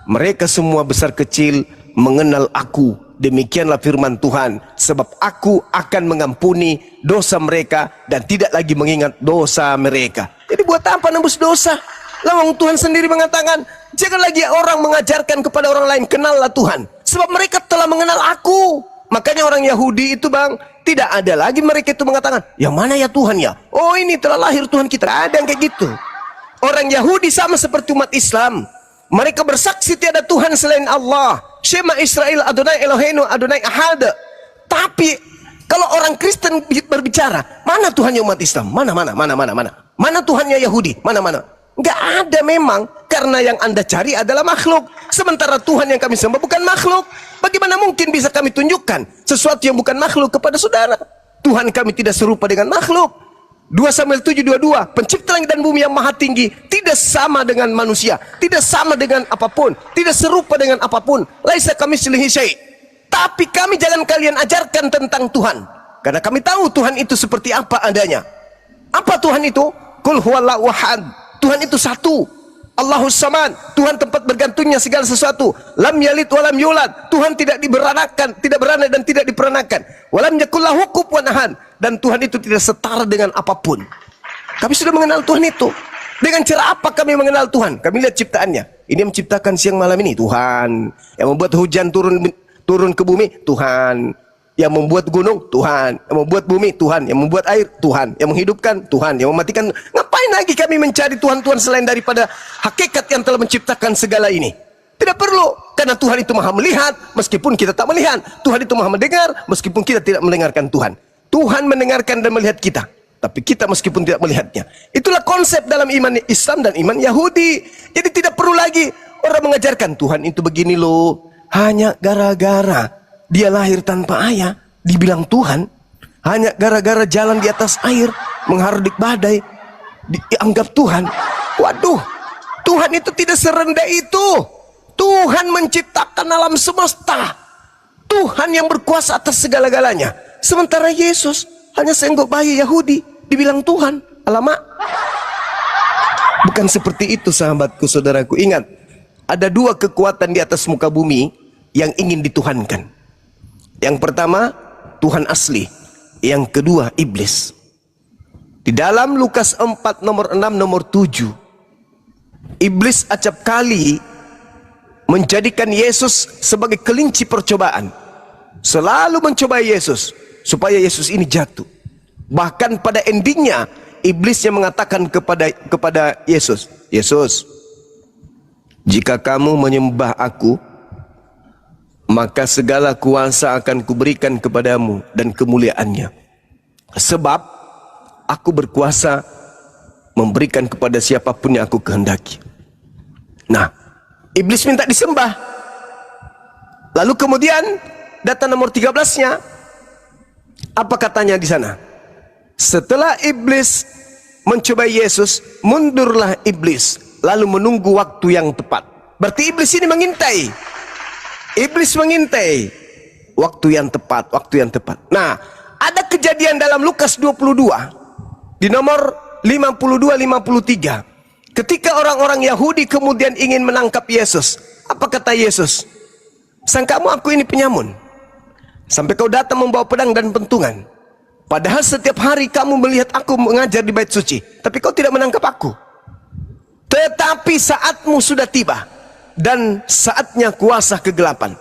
mereka semua besar kecil mengenal aku. Demikianlah firman Tuhan. Sebab aku akan mengampuni dosa mereka dan tidak lagi mengingat dosa mereka. Jadi buat apa nembus dosa? Lawang Tuhan sendiri mengatakan, jangan lagi orang mengajarkan kepada orang lain, kenallah Tuhan. Sebab mereka telah mengenal aku. Makanya orang Yahudi itu bang, tidak ada lagi mereka itu mengatakan, yang mana ya Tuhan ya? Oh ini telah lahir Tuhan kita. Ada yang kayak gitu. Orang Yahudi sama seperti umat Islam. Mereka bersaksi tiada Tuhan selain Allah. Shema Israel Adonai Eloheinu Adonai Ahad. Tapi kalau orang Kristen berbicara, mana Tuhannya umat Islam? Mana? Mana Tuhannya Yahudi? Mana? Enggak ada memang. Karena yang Anda cari adalah makhluk. Sementara Tuhan yang kami sembah bukan makhluk. Bagaimana mungkin bisa kami tunjukkan sesuatu yang bukan makhluk kepada saudara? Tuhan kami tidak serupa dengan makhluk. 2 Samuel 7:22, pencipta langit dan bumi yang maha tinggi tidak sama dengan manusia, tidak sama dengan apapun, tidak serupa dengan apapun. Laisa kamitslihi syai'. Tapi kami jangan kalian ajarkan tentang Tuhan, karena kami tahu Tuhan itu seperti apa adanya. Apa Tuhan itu? Qul huwallahu ahad. Tuhan itu satu. Allahus samad. Tuhan tempat bergantungnya segala sesuatu. Lam yalid walam yulad. Tuhan tidak diberanakan, tidak beranak dan tidak diperanakan. Walam yakul lahu kufuwan ahad. Dan Tuhan itu tidak setara dengan apapun. Kami sudah mengenal Tuhan itu. Dengan cara apa kami mengenal Tuhan? Kami lihat ciptaannya. Ini yang menciptakan siang malam ini Tuhan. Yang membuat hujan turun ke bumi Tuhan. Yang membuat gunung Tuhan. Yang membuat bumi Tuhan. Yang membuat air Tuhan. Yang menghidupkan Tuhan. Yang mematikan. Ngapain lagi kami mencari Tuhan-Tuhan selain daripada hakikat yang telah menciptakan segala ini? Tidak perlu. Karena Tuhan itu maha melihat meskipun kita tak melihat. Tuhan itu maha mendengar meskipun kita tidak mendengarkan Tuhan. Tuhan mendengarkan dan melihat kita, tapi kita meskipun tidak melihatnya. Itulah konsep dalam iman Islam dan iman Yahudi. Jadi tidak perlu lagi orang mengajarkan Tuhan itu begini loh. Hanya gara-gara dia lahir tanpa ayah dibilang Tuhan. Hanya gara-gara jalan di atas air menghardik badai dianggap Tuhan. Waduh, Tuhan itu tidak serendah itu. Tuhan menciptakan alam semesta. Tuhan yang berkuasa atas segala-galanya. Sementara Yesus hanya seenggok bayi Yahudi dibilang Tuhan. Alamak. Bukan seperti itu sahabatku, saudaraku. Ingat, ada dua kekuatan di atas muka bumi yang ingin dituhankan. Yang pertama, Tuhan asli. Yang kedua, iblis. Di dalam Lukas 4 nomor 6 nomor 7, iblis acap kali menjadikan Yesus sebagai kelinci percobaan. Selalu mencoba Yesus supaya Yesus ini jatuh. Bahkan pada endingnya iblis yang mengatakan kepada Yesus, Yesus, jika kamu menyembah aku, maka segala kuasa akan kuberikan kepadamu dan kemuliaannya. Sebab aku berkuasa memberikan kepada siapapun yang aku kehendaki. Nah, iblis minta disembah. Lalu kemudian data nomor 13-nya, apa katanya di sana? Setelah iblis mencoba Yesus, mundurlah iblis lalu menunggu waktu yang tepat. Berarti iblis ini mengintai. Iblis mengintai waktu yang tepat, waktu yang tepat. Nah, ada kejadian dalam Lukas 22 di nomor 52-53. Ketika orang-orang Yahudi kemudian ingin menangkap Yesus, apa kata Yesus? Sangkamu aku ini penyamun, sampai kau datang membawa pedang dan pentungan. Padahal setiap hari kamu melihat aku mengajar di bait suci, tapi kau tidak menangkap aku. Tetapi saatmu sudah tiba, dan saatnya kuasa kegelapan.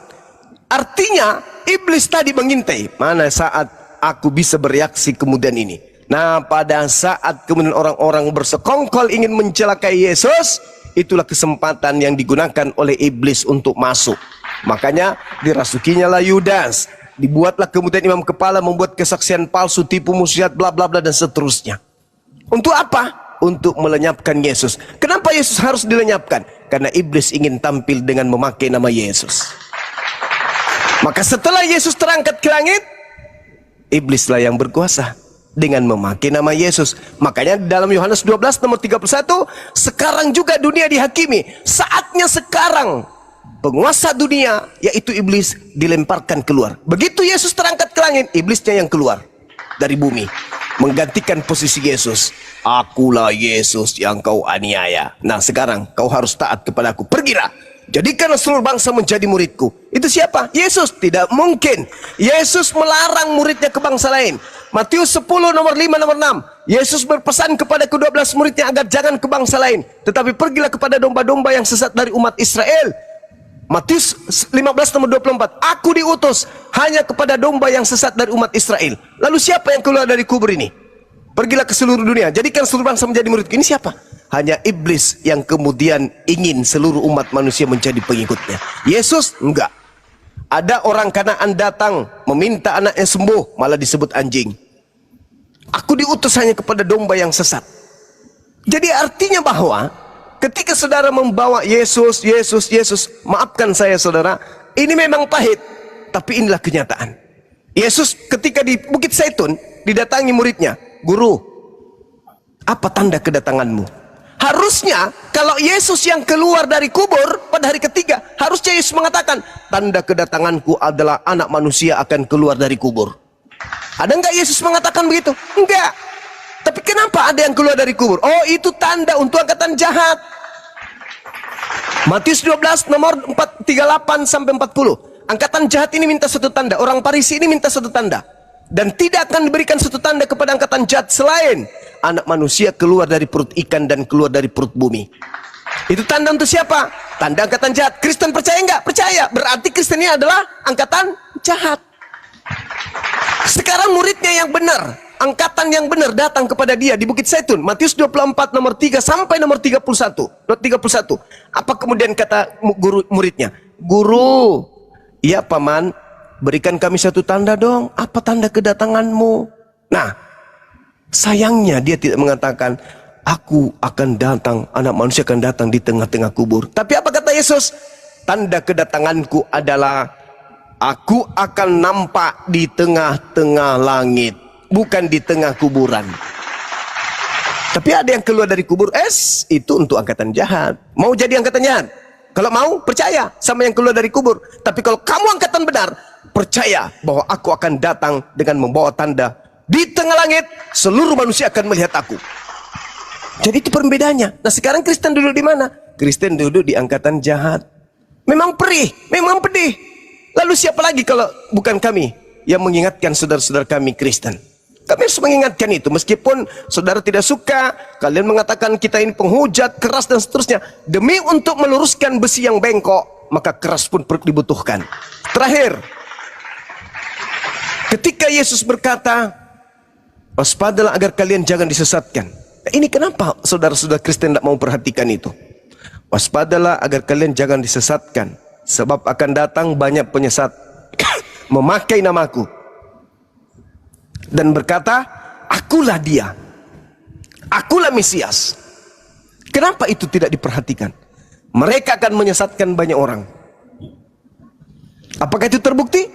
Artinya iblis tadi mengintai mana saat aku bisa bereaksi kemudian ini. Nah, pada saat kemudian orang-orang bersekongkol ingin mencelakai Yesus, itulah kesempatan yang digunakan oleh iblis untuk masuk. Makanya dirasukinya lah Yudas, dibuatlah kemudian imam kepala membuat kesaksian palsu, tipu musyiat, bla bla bla dan seterusnya. Untuk apa? Untuk melenyapkan Yesus. Kenapa Yesus harus dilenyapkan? Karena iblis ingin tampil dengan memakai nama Yesus. Maka setelah Yesus terangkat ke langit, iblislah yang berkuasa dengan memakai nama Yesus. Makanya dalam Yohanes 12 nomor 31, sekarang juga dunia dihakimi. Saatnya sekarang penguasa dunia, yaitu iblis, dilemparkan keluar. Begitu Yesus terangkat ke langit, iblisnya yang keluar dari bumi, menggantikan posisi Yesus. Akulah Yesus yang kau aniaya. Nah, sekarang kau harus taat kepadaku. Pergilah, jadikanlah seluruh bangsa menjadi muridku. Itu siapa? Yesus. Tidak mungkin Yesus melarang muridnya ke bangsa lain. Matius 10 nomor 5 nomor 6, Yesus berpesan kepada ke-12 muridnya agar jangan ke bangsa lain, tetapi pergilah kepada domba-domba yang sesat dari umat Israel. Matius 15 nomor 24, aku diutus hanya kepada domba yang sesat dari umat Israel. Lalu siapa yang keluar dari kubur ini? Pergilah ke seluruh dunia, jadikan seluruh bangsa menjadi muridku. Ini siapa? Hanya iblis yang kemudian ingin seluruh umat manusia menjadi pengikutnya. Yesus enggak. Ada orang Kanaan datang meminta anaknya sembuh, malah disebut anjing. Aku diutus hanya kepada domba yang sesat. Jadi artinya bahwa ketika saudara membawa Yesus, maafkan saya saudara, ini memang pahit, tapi inilah kenyataan. Yesus ketika di Bukit Zaitun didatangi muridnya, guru, apa tanda kedatanganmu? Harusnya kalau Yesus yang keluar dari kubur pada hari ketiga, harusnya Yesus mengatakan, tanda kedatanganku adalah anak manusia akan keluar dari kubur. Ada enggak Yesus mengatakan begitu? Enggak. Tapi kenapa ada yang keluar dari kubur? Oh, itu tanda untuk angkatan jahat. Matius 12 nomor 38 sampai 40. Angkatan jahat ini minta satu tanda, orang Farisi ini minta satu tanda. Dan tidak akan diberikan satu tanda kepada angkatan jahat selain anak manusia keluar dari perut ikan dan keluar dari perut bumi. Itu tanda untuk siapa? Tanda angkatan jahat. Kristen percaya enggak? Percaya. Berarti Kristen ini adalah angkatan jahat. Sekarang muridnya yang benar, angkatan yang benar datang kepada dia di Bukit Zaitun. Matius 24 nomor 3 sampai nomor 31. Not 31. Apa kemudian kata guru muridnya? Guru, iya paman, berikan kami satu tanda dong. Apa tanda kedatanganmu? Nah, sayangnya dia tidak mengatakan, aku akan datang, anak manusia akan datang di tengah-tengah kubur. Tapi apa kata Yesus? Tanda kedatanganku adalah aku akan nampak di tengah-tengah langit, bukan di tengah kuburan. Tapi ada yang keluar dari kubur, itu untuk angkatan jahat. Mau jadi angkatan jahat? Kalau mau, percaya sama yang keluar dari kubur. Tapi kalau kamu angkatan benar, percaya bahwa aku akan datang dengan membawa tanda. Di tengah langit, seluruh manusia akan melihat aku. Jadi itu perbedaannya. Nah, sekarang Kristen duduk di mana? Kristen duduk di angkatan jahat. Memang perih, memang pedih. Lalu siapa lagi kalau bukan kami yang mengingatkan saudara-saudara kami Kristen? Kami harus mengingatkan itu. Meskipun saudara tidak suka, kalian mengatakan kita ini penghujat, keras dan seterusnya. Demi untuk meluruskan besi yang bengkok, maka keras pun dibutuhkan. Terakhir, ketika Yesus berkata, waspadalah agar kalian jangan disesatkan. Nah, ini kenapa saudara-saudara Kristen tidak mau perhatikan itu? Waspadalah agar kalian jangan disesatkan, sebab akan datang banyak penyesat memakai namaku dan berkata, akulah dia, akulah Mesias. Kenapa itu tidak diperhatikan? Mereka akan menyesatkan banyak orang. Apakah itu terbukti?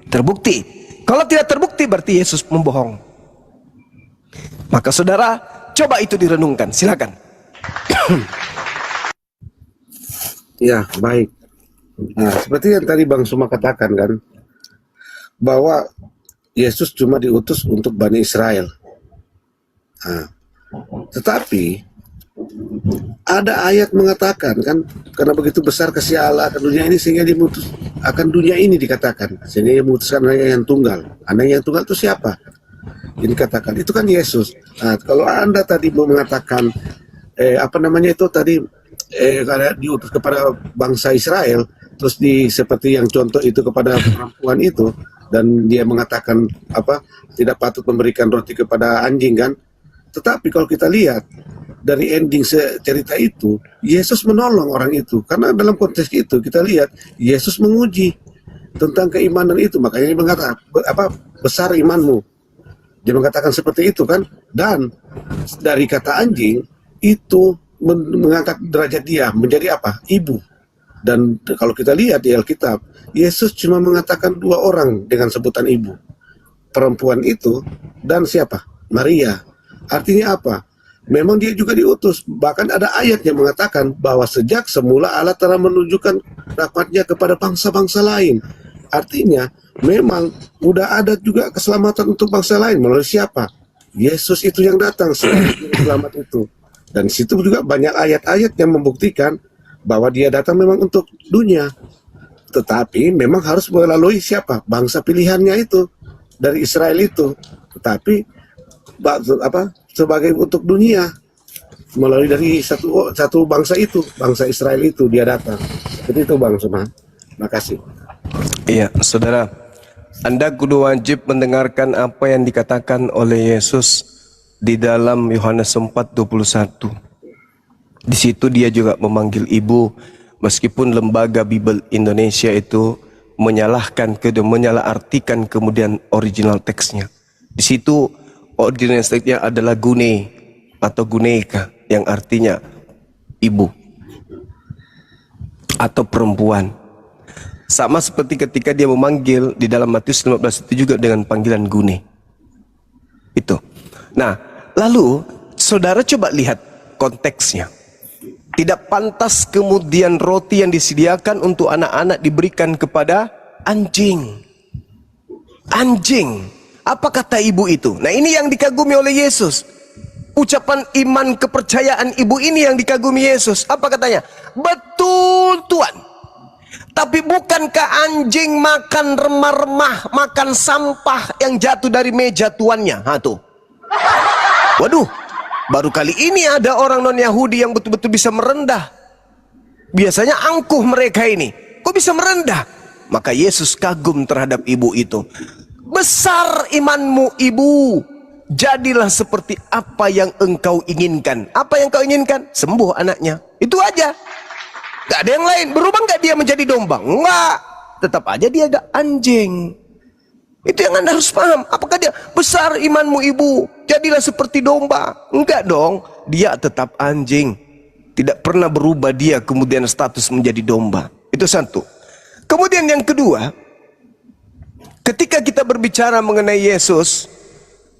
Terbukti. Kalau tidak terbukti berarti Yesus membohong. Maka saudara, coba itu direnungkan. Silakan. Ya, baik. Nah, seperti yang tadi Bang Suma katakan kan, bahwa Yesus cuma diutus untuk Bani Israel. Nah, tetapi ada ayat mengatakan kan, karena begitu besar kasih Allah akan dunia ini sehingga dia mengutus akan dunia ini, dikatakan sehingga dia memutuskan anaknya yang tunggal. Anaknya yang tunggal itu siapa? Ini katakan itu kan Yesus. Nah, kalau Anda tadi mau mengatakan apa namanya itu tadi karena diutus kepada bangsa Israel, terus seperti yang contoh itu kepada perempuan itu, dan dia mengatakan apa, tidak patut memberikan roti kepada anjing kan. Tetapi kalau kita lihat dari ending cerita itu, Yesus menolong orang itu, karena dalam konteks itu kita lihat Yesus menguji tentang keimanan itu. Makanya dia mengatakan apa, besar imanmu, dia mengatakan seperti itu kan. Dan dari kata anjing itu mengangkat derajat dia menjadi apa, ibu. Dan kalau kita lihat di Alkitab, Yesus cuma mengatakan 2 orang dengan sebutan ibu, perempuan itu dan siapa, Maria. Artinya apa? Memang dia juga diutus. Bahkan ada ayat yang mengatakan bahwa sejak semula Allah telah menunjukkan rahmatnya kepada bangsa-bangsa lain. Artinya memang udah ada juga keselamatan untuk bangsa lain melalui siapa? Yesus itu yang datang sebagai selamat itu. Dan situ juga banyak ayat-ayat yang membuktikan bahwa dia datang memang untuk dunia. Tetapi memang harus melalui siapa? Bangsa pilihannya itu dari Israel itu. Tetapi apa, sebagai untuk dunia melalui dari satu bangsa itu, bangsa Israel itu dia datang. Seperti itu Bang Suma. Makasih. Iya, saudara, Anda kudu wajib mendengarkan apa yang dikatakan oleh Yesus di dalam Yohanes 4:21. Di situ dia juga memanggil ibu, meskipun lembaga Bible Indonesia itu menyalahartikan kemudian original teksnya. Di situ original teksnya adalah gune atau guneka, yang artinya ibu atau perempuan. Sama seperti ketika dia memanggil di dalam Matius 15 itu juga dengan panggilan gune. Itu. Nah, lalu saudara coba lihat konteksnya. Tidak pantas kemudian roti yang disediakan untuk anak-anak diberikan kepada anjing. Anjing. Apa kata ibu itu? Nah, ini yang dikagumi oleh Yesus. Ucapan iman kepercayaan ibu ini yang dikagumi Yesus. Apa katanya? Betul Tuhan. Tapi bukankah anjing makan remah-remah, makan sampah yang jatuh dari meja tuannya? Ha tuh. Waduh, baru kali ini ada orang non-Yahudi yang betul-betul bisa merendah. Biasanya angkuh mereka ini. Kok bisa merendah? Maka Yesus kagum terhadap ibu itu. Besar imanmu ibu. Jadilah seperti apa yang engkau inginkan. Apa yang kau inginkan? Sembuh anaknya. Itu aja. Gak ada yang lain. Berubah gak dia menjadi domba? Enggak. Tetap aja dia ada anjing. Itu yang Anda harus paham. Apakah dia besar imanmu ibu, jadilah seperti domba? Enggak dong. Dia tetap anjing. Tidak pernah berubah dia kemudian status menjadi domba. Itu satu. Kemudian yang kedua, ketika kita berbicara mengenai Yesus,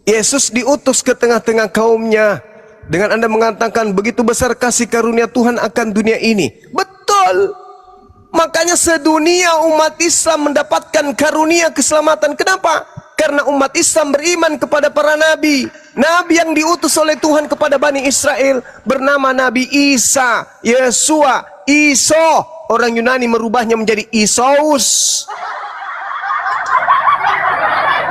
Yesus diutus ke tengah-tengah kaumnya. Dengan Anda mengatakan begitu besar kasih karunia Tuhan akan dunia ini. Betul. Makanya sedunia umat Islam mendapatkan karunia keselamatan. Kenapa? Karena umat Islam beriman kepada para nabi. Nabi yang diutus oleh Tuhan kepada Bani Israel bernama Nabi Isa, Yesua, Iso. Orang Yunani merubahnya menjadi Isos.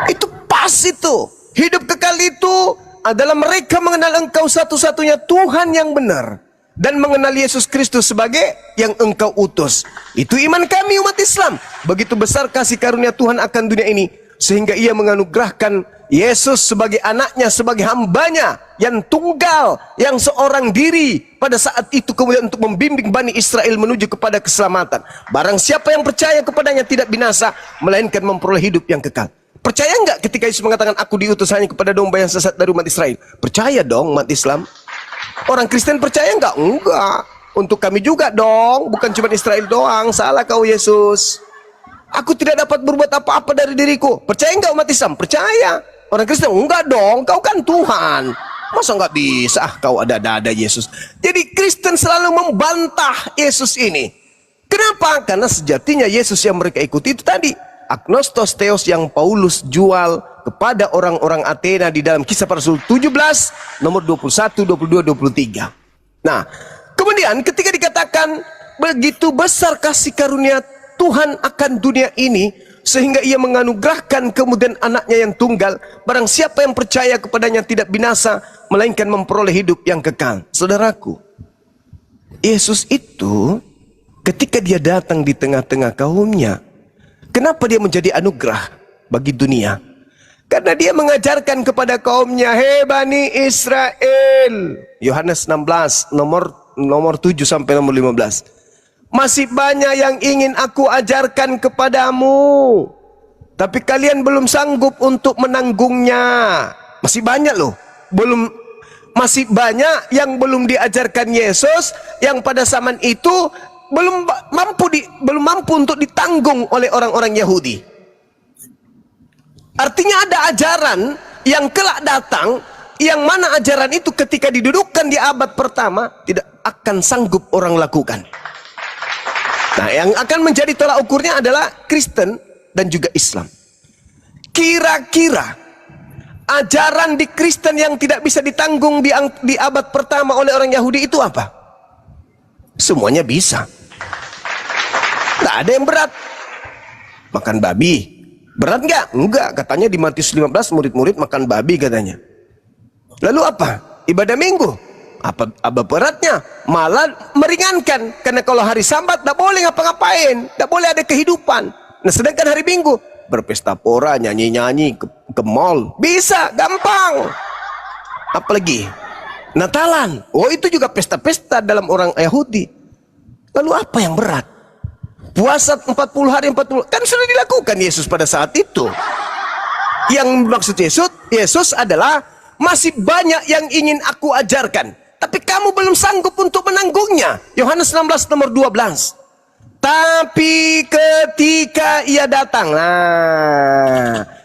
Itu pas itu. Hidup kekal itu adalah mereka mengenal engkau satu-satunya Tuhan yang benar dan mengenal Yesus Kristus sebagai yang engkau utus. Itu iman kami umat Islam. Begitu besar kasih karunia Tuhan akan dunia ini, sehingga ia menganugerahkan Yesus sebagai anaknya, sebagai hambanya yang tunggal, yang seorang diri pada saat itu, kemudian untuk membimbing Bani Israel menuju kepada keselamatan. Barang siapa yang percaya kepadanya tidak binasa, melainkan memperoleh hidup yang kekal. Percaya enggak ketika Yesus mengatakan aku diutus hanya kepada domba yang sesat dari umat Israel? Percaya dong umat Islam. Orang Kristen percaya enggak? Enggak. Untuk kami juga dong, bukan cuma Israel doang. Salah kau Yesus. Aku tidak dapat berbuat apa-apa dari diriku. Percaya enggak umat Islam? Percaya. Orang Kristen, enggak dong, kau kan Tuhan. Masa enggak bisa? Kau ada Yesus. Jadi Kristen selalu membantah Yesus ini. Kenapa? Karena sejatinya Yesus yang mereka ikuti itu tadi, agnostos theos, yang Paulus jual kepada orang-orang Athena di dalam Kisah Para Rasul 17, nomor 21, 22, 23. Nah, kemudian ketika dikatakan begitu besar kasih karunia Tuhan akan dunia ini, sehingga ia menganugerahkan kemudian anaknya yang tunggal, barang siapa yang percaya kepadanya tidak binasa, melainkan memperoleh hidup yang kekal. Saudaraku, Yesus itu ketika dia datang di tengah-tengah kaumnya, kenapa dia menjadi anugerah bagi dunia? Karena dia mengajarkan kepada kaumnya, hei Bani Israel, Yohanes 16 nomor 7 sampai nomor 15. Masih banyak yang ingin aku ajarkan kepadamu, tapi kalian belum sanggup untuk menanggungnya. Masih banyak loh, masih banyak yang belum diajarkan Yesus, yang pada zaman itu belum mampu untuk ditanggung oleh orang-orang Yahudi. Artinya ada ajaran yang kelak datang, yang mana ajaran itu ketika didudukkan di abad pertama tidak akan sanggup orang lakukan. Nah, yang akan menjadi tolak ukurnya adalah Kristen dan juga Islam. Kira-kira ajaran di Kristen yang tidak bisa ditanggung di abad pertama oleh orang Yahudi itu apa? Semuanya bisa. Tak ada yang berat. Makan babi. Berat nggak? Enggak. Katanya di Matius 15 murid-murid makan babi katanya. Lalu apa? Ibadah minggu. Apa beratnya? Malah meringankan. Karena kalau hari Sabat tak boleh ngapa-ngapain, tak boleh ada kehidupan. Nah, sedangkan hari Minggu berpesta pora, nyanyi-nyanyi, ke mall, bisa, gampang. Apalagi Natalan. Oh, itu juga pesta-pesta dalam orang Yahudi. Lalu apa yang berat? Puasa 40 hari 40 kan sudah dilakukan Yesus pada saat itu. Yang maksud Yesus adalah masih banyak yang ingin aku ajarkan, tapi kamu belum sanggup untuk menanggungnya. Yohanes 16 nomor 12. Tapi ketika ia datang,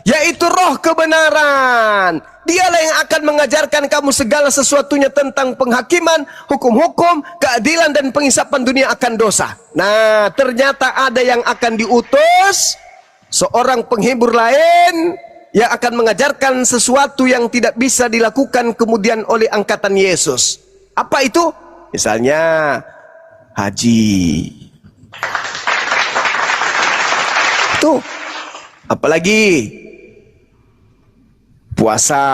yaitu roh kebenaran, dialah yang akan mengajarkan kamu segala sesuatunya tentang penghakiman, hukum-hukum, keadilan, dan pengisapan dunia akan dosa. Nah, ternyata ada yang akan diutus, seorang penghibur lain, yang akan mengajarkan sesuatu yang tidak bisa dilakukan kemudian oleh angkatan Yesus. Apa itu? Misalnya haji. Itu. Apalagi puasa.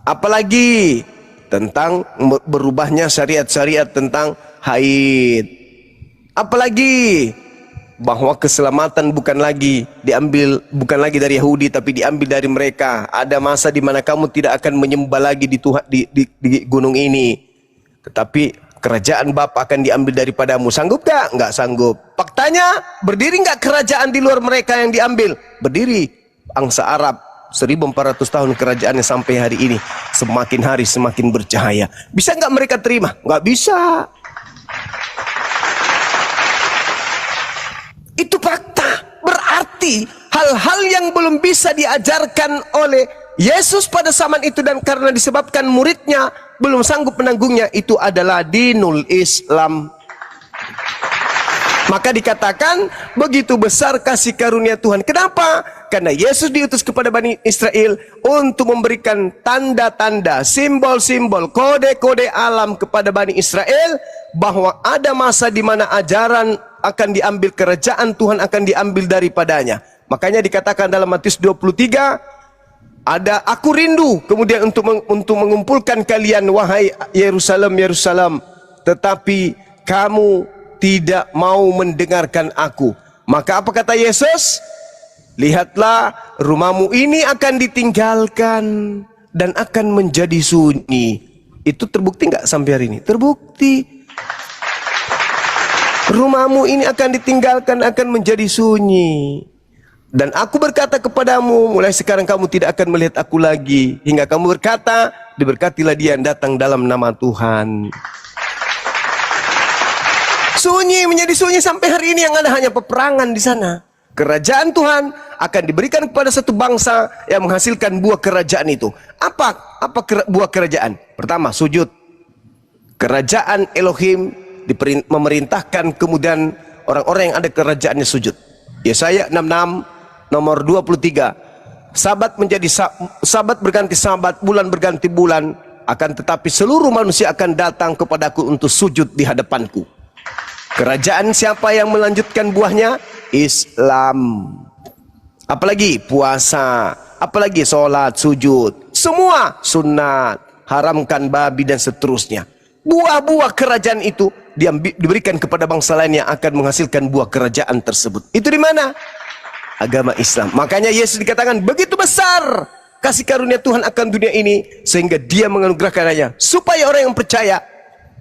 Apalagi tentang berubahnya syariat-syariat tentang haid. Apalagi bahwa keselamatan bukan lagi dari Yahudi, tapi diambil dari mereka. Ada masa di mana kamu tidak akan menyembah lagi di gunung ini, tetapi kerajaan Bapa akan diambil daripadamu. Sanggup gak? Nggak sanggup. Faktanya, berdiri nggak kerajaan di luar mereka yang diambil? Berdiri. Bangsa Arab 1400 tahun kerajaannya sampai hari ini, semakin hari semakin bercahaya. Bisa nggak mereka terima? Nggak bisa. Itu fakta. Berarti hal-hal yang belum bisa diajarkan oleh Yesus pada zaman itu, dan karena disebabkan muridnya belum sanggup menanggungnya, itu adalah dinul Islam. Maka dikatakan begitu besar kasih karunia Tuhan. Kenapa? Karena Yesus diutus kepada Bani Israel untuk memberikan tanda-tanda, simbol-simbol, kode-kode alam kepada Bani Israel, bahwa ada masa di mana ajaran akan diambil, kerajaan Tuhan akan diambil daripadanya. Makanya dikatakan dalam Matius 23, ada aku rindu kemudian untuk mengumpulkan kalian, wahai Yerusalem, Yerusalem, tetapi kamu tidak mau mendengarkan aku. Maka apa kata Yesus? Lihatlah, rumahmu ini akan ditinggalkan dan akan menjadi sunyi. Itu terbukti nggak sampai hari ini? Terbukti. Rumahmu ini akan ditinggalkan, akan menjadi sunyi. Dan aku berkata kepadamu, mulai sekarang kamu tidak akan melihat aku lagi, hingga kamu berkata, diberkatilah dia yang datang dalam nama Tuhan. Sunyi menjadi sunyi sampai hari ini, yang ada hanya peperangan di sana. Kerajaan Tuhan akan diberikan kepada satu bangsa yang menghasilkan buah kerajaan itu. Apa buah kerajaan? Pertama, sujud. Kerajaan Elohim memerintahkan kemudian orang-orang yang ada kerajaannya sujud. Yesaya 66 nomor 23. Sabat menjadi sabat berganti sabat, bulan berganti bulan, akan tetapi seluruh manusia akan datang kepadaku untuk sujud di hadapanku. Kerajaan siapa yang melanjutkan buahnya? Islam. Apalagi puasa, apalagi sholat, sujud, semua sunat, haramkan babi dan seterusnya. Buah-buah kerajaan itu diberikan kepada bangsa lain yang akan menghasilkan buah kerajaan tersebut. Itu di mana? Agama Islam. Makanya Yesus dikatakan begitu besar kasih karunia Tuhan akan dunia ini, sehingga dia menganugerahkannya supaya orang yang percaya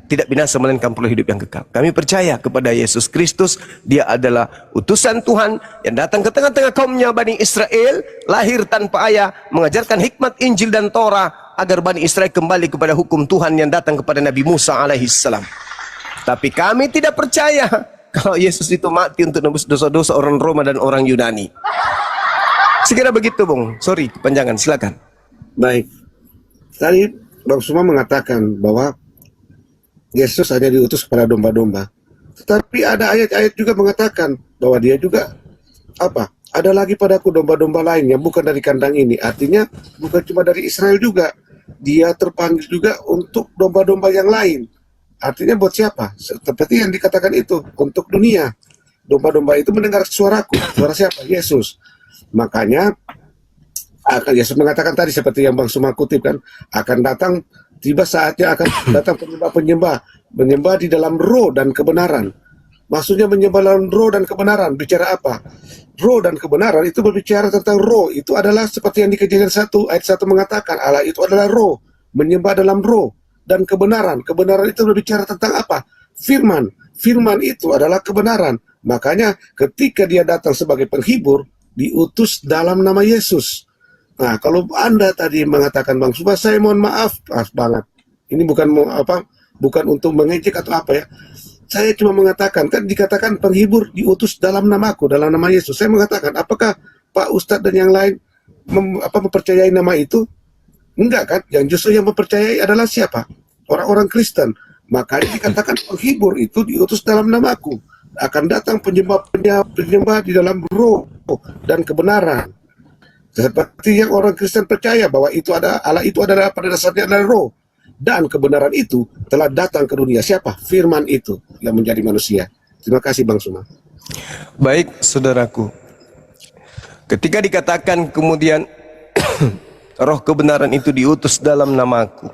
tidak binasa melainkan peroleh hidup yang kekal. Kami percaya kepada Yesus Kristus. Dia adalah utusan Tuhan yang datang ke tengah-tengah kaumnya Bani Israel, lahir tanpa ayah, mengajarkan hikmat Injil dan Torah agar Bani Israel kembali kepada hukum Tuhan yang datang kepada Nabi Musa alaihissalam. Tapi kami tidak percaya kalau Yesus itu mati untuk nebus dosa-dosa orang Roma dan orang Yunani. Segera begitu, Bung. Sorry, kepanjangan. Silakan. Baik. Tadi Bang Suma mengatakan bahwa Yesus hanya diutus kepada domba-domba. Tetapi ada ayat-ayat juga mengatakan bahwa dia juga ada lagi padaku domba-domba lain yang bukan dari kandang ini. Artinya bukan cuma dari Israel juga. Dia terpanggil juga untuk domba-domba yang lain. Artinya buat siapa? Seperti yang dikatakan itu, untuk dunia. Domba-domba itu mendengar suaraku. Suara siapa? Yesus. Makanya Yesus mengatakan tadi seperti yang Bang Suma kutip kan, akan datang, tiba saatnya akan datang menyembah di dalam roh dan kebenaran. Maksudnya menyembah dalam roh dan kebenaran, bicara apa? Roh dan kebenaran itu berbicara tentang roh. Itu adalah seperti yang di Kejadian 1 ayat 1 mengatakan, Allah itu adalah roh, menyembah dalam roh dan kebenaran. Kebenaran itu berbicara tentang apa? Firman. Firman itu adalah kebenaran. Makanya ketika dia datang sebagai penghibur, diutus dalam nama Yesus. Nah, kalau Anda tadi mengatakan Bang Subah, saya mohon maaf banget. Ini bukan untuk mengejek atau apa ya. Saya cuma mengatakan, kan dikatakan penghibur diutus dalam namaku, dalam nama Yesus. Saya mengatakan, apakah Pak Ustadz dan yang lain mempercayai nama itu? Enggak kan? Yang justru yang mempercayai adalah siapa? Orang-orang Kristen. Makanya dikatakan penghibur itu diutus dalam namaku. Akan datang penyembah di dalam roh dan kebenaran. Seperti yang orang Kristen percaya bahwa Allah itu adalah pada dasarnya adalah roh. Dan kebenaran itu telah datang ke dunia. Siapa? Firman itu yang menjadi manusia. Terima kasih Bang Suma. Baik, saudaraku. Ketika dikatakan kemudian roh kebenaran itu diutus dalam namaku.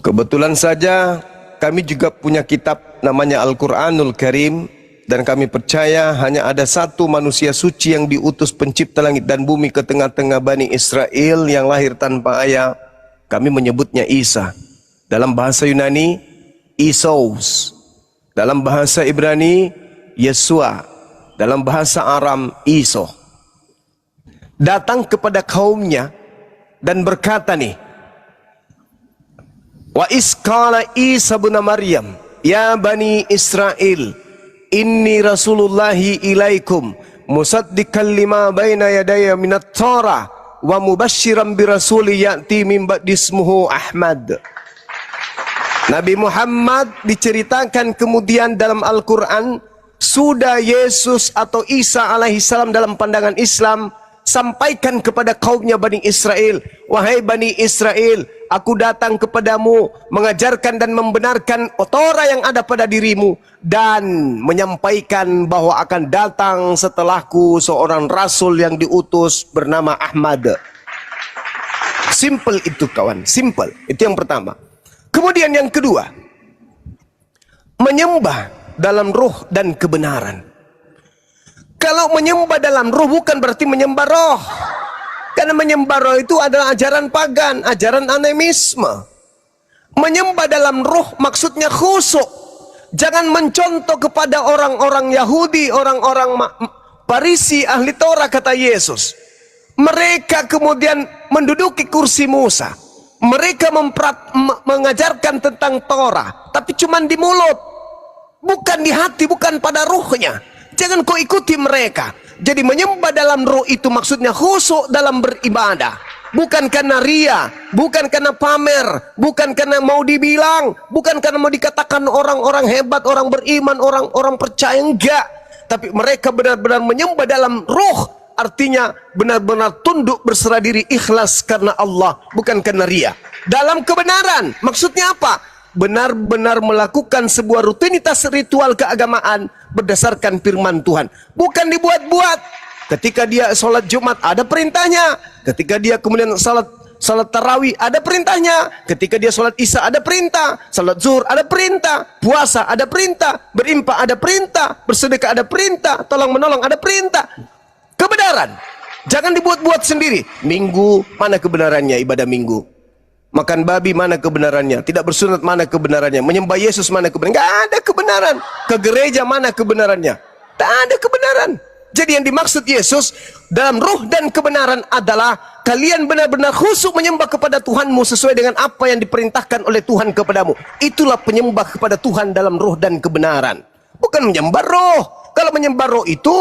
Kebetulan saja kami juga punya kitab namanya Al-Quranul Karim. Dan kami percaya hanya ada satu manusia suci yang diutus pencipta langit dan bumi ke tengah-tengah Bani Israel yang lahir tanpa ayah. Kami menyebutnya Isa. Dalam bahasa Yunani, Isos. Dalam bahasa Ibrani, Yesua. Dalam bahasa Aram, Iso. Datang kepada kaumnya dan berkata nih, Wa iskala Isa bin Maryam, ya Bani Israel, Inni Rasulullahi ilaikum musaddiqan lima baina yadaya minat Torah wa mubashiran birasuli ya'ti min ba'di ismuhu Ahmad. Nabi Muhammad diceritakan kemudian dalam Al-Quran, sudah Yesus atau Isa alaihissalam dalam pandangan Islam sampaikan kepada kaumnya Bani Israel, wahai Bani Israel, aku datang kepadamu mengajarkan dan membenarkan Torah yang ada pada dirimu dan menyampaikan bahwa akan datang setelahku seorang rasul yang diutus bernama Ahmad. Simple itu kawan, simple. Itu yang pertama. Kemudian yang kedua, menyembah dalam ruh dan kebenaran. Kalau menyembah dalam ruh bukan berarti menyembah roh. Karena menyembah roh itu adalah ajaran pagan, ajaran animisme. Menyembah dalam ruh maksudnya khusyuk. Jangan mencontoh kepada orang-orang Yahudi, orang-orang Parisi, ahli Torah, kata Yesus. Mereka kemudian menduduki kursi Musa. Mereka mengajarkan tentang Torah, tapi cuma di mulut, bukan di hati, bukan pada ruhnya. Jangan kau ikuti mereka. Jadi menyembah dalam ruh itu maksudnya khusyuk dalam beribadah. Bukan karena ria, bukan karena pamer, bukan karena mau dibilang, bukan karena mau dikatakan orang-orang hebat, orang beriman, orang-orang percaya, enggak. Tapi mereka benar-benar menyembah dalam ruh, artinya benar-benar tunduk, berserah diri, ikhlas karena Allah, bukan karena ria. Dalam kebenaran, maksudnya apa? Benar-benar melakukan sebuah rutinitas ritual keagamaan berdasarkan firman Tuhan, bukan dibuat-buat. Ketika dia sholat Jumat ada perintahnya, ketika dia kemudian salat tarawih ada perintahnya, ketika dia sholat Isya ada perintah, salat zuhur ada perintah, puasa ada perintah, berinfak ada perintah, bersedekah ada perintah, tolong menolong ada perintah. Kebenaran jangan dibuat-buat sendiri. Minggu mana kebenarannya? Ibadah minggu. Makan babi mana kebenarannya? Tidak bersunat mana kebenarannya? Menyembah Yesus mana kebenarannya? Gak ada kebenaran. Ke gereja mana kebenarannya? Tak ada kebenaran. Jadi yang dimaksud Yesus dalam ruh dan kebenaran adalah kalian benar-benar khusyuk menyembah kepada Tuhanmu sesuai dengan apa yang diperintahkan oleh Tuhan kepadamu. Itulah penyembah kepada Tuhan dalam ruh dan kebenaran. Bukan menyembah roh. Kalau menyembah roh itu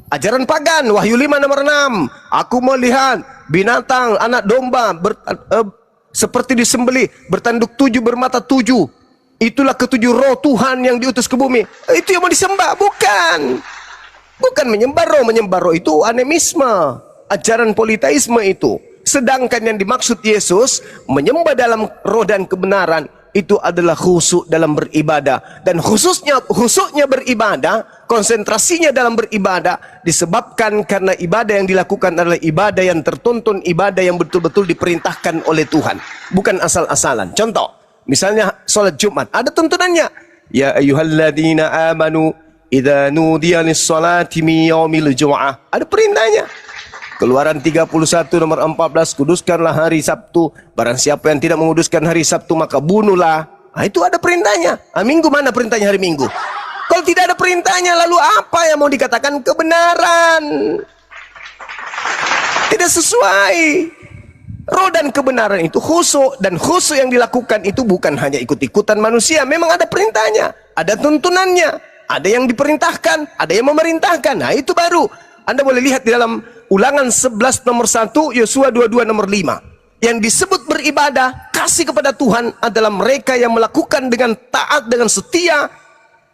ajaran pagan. Wahyu 5 nomor 6. Aku melihat binatang, anak domba seperti disembelih, bertanduk 7, bermata 7. Itulah ketujuh roh Tuhan yang diutus ke bumi. Itu yang mau disembah, bukan. Bukan menyembah roh itu animisme, ajaran politeisme itu. Sedangkan yang dimaksud Yesus, menyembah dalam roh dan kebenaran, itu adalah khusyuk dalam beribadah. Dan khusyuknya beribadah, konsentrasinya dalam beribadah, disebabkan karena ibadah yang dilakukan adalah ibadah yang tertuntun, ibadah yang betul-betul diperintahkan oleh Tuhan. Bukan asal-asalan. Contoh, misalnya sholat Jumat, ada tuntunannya. Ya ayyuhalladzina amanu idza nudiya lis-sholati min yaumil jumu'ah. Ada perintahnya. Keluaran 31 nomor 14, kuduskanlah hari Sabtu. Barang siapa yang tidak menguduskan hari Sabtu maka bunuhlah. Nah, itu ada perintahnya. Minggu mana perintahnya hari Minggu? Kalau tidak ada perintahnya, lalu apa yang mau dikatakan kebenaran? Tidak sesuai. Roh dan kebenaran itu khusyuk, dan khusyuk yang dilakukan itu bukan hanya ikut-ikutan manusia. Memang ada perintahnya, ada tuntunannya. Ada yang diperintahkan, ada yang memerintahkan. Nah, itu baru. Anda boleh lihat di dalam Ulangan 11 nomor 1, Yosua 22 nomor 5. Yang disebut beribadah, kasih kepada Tuhan adalah mereka yang melakukan dengan taat, dengan setia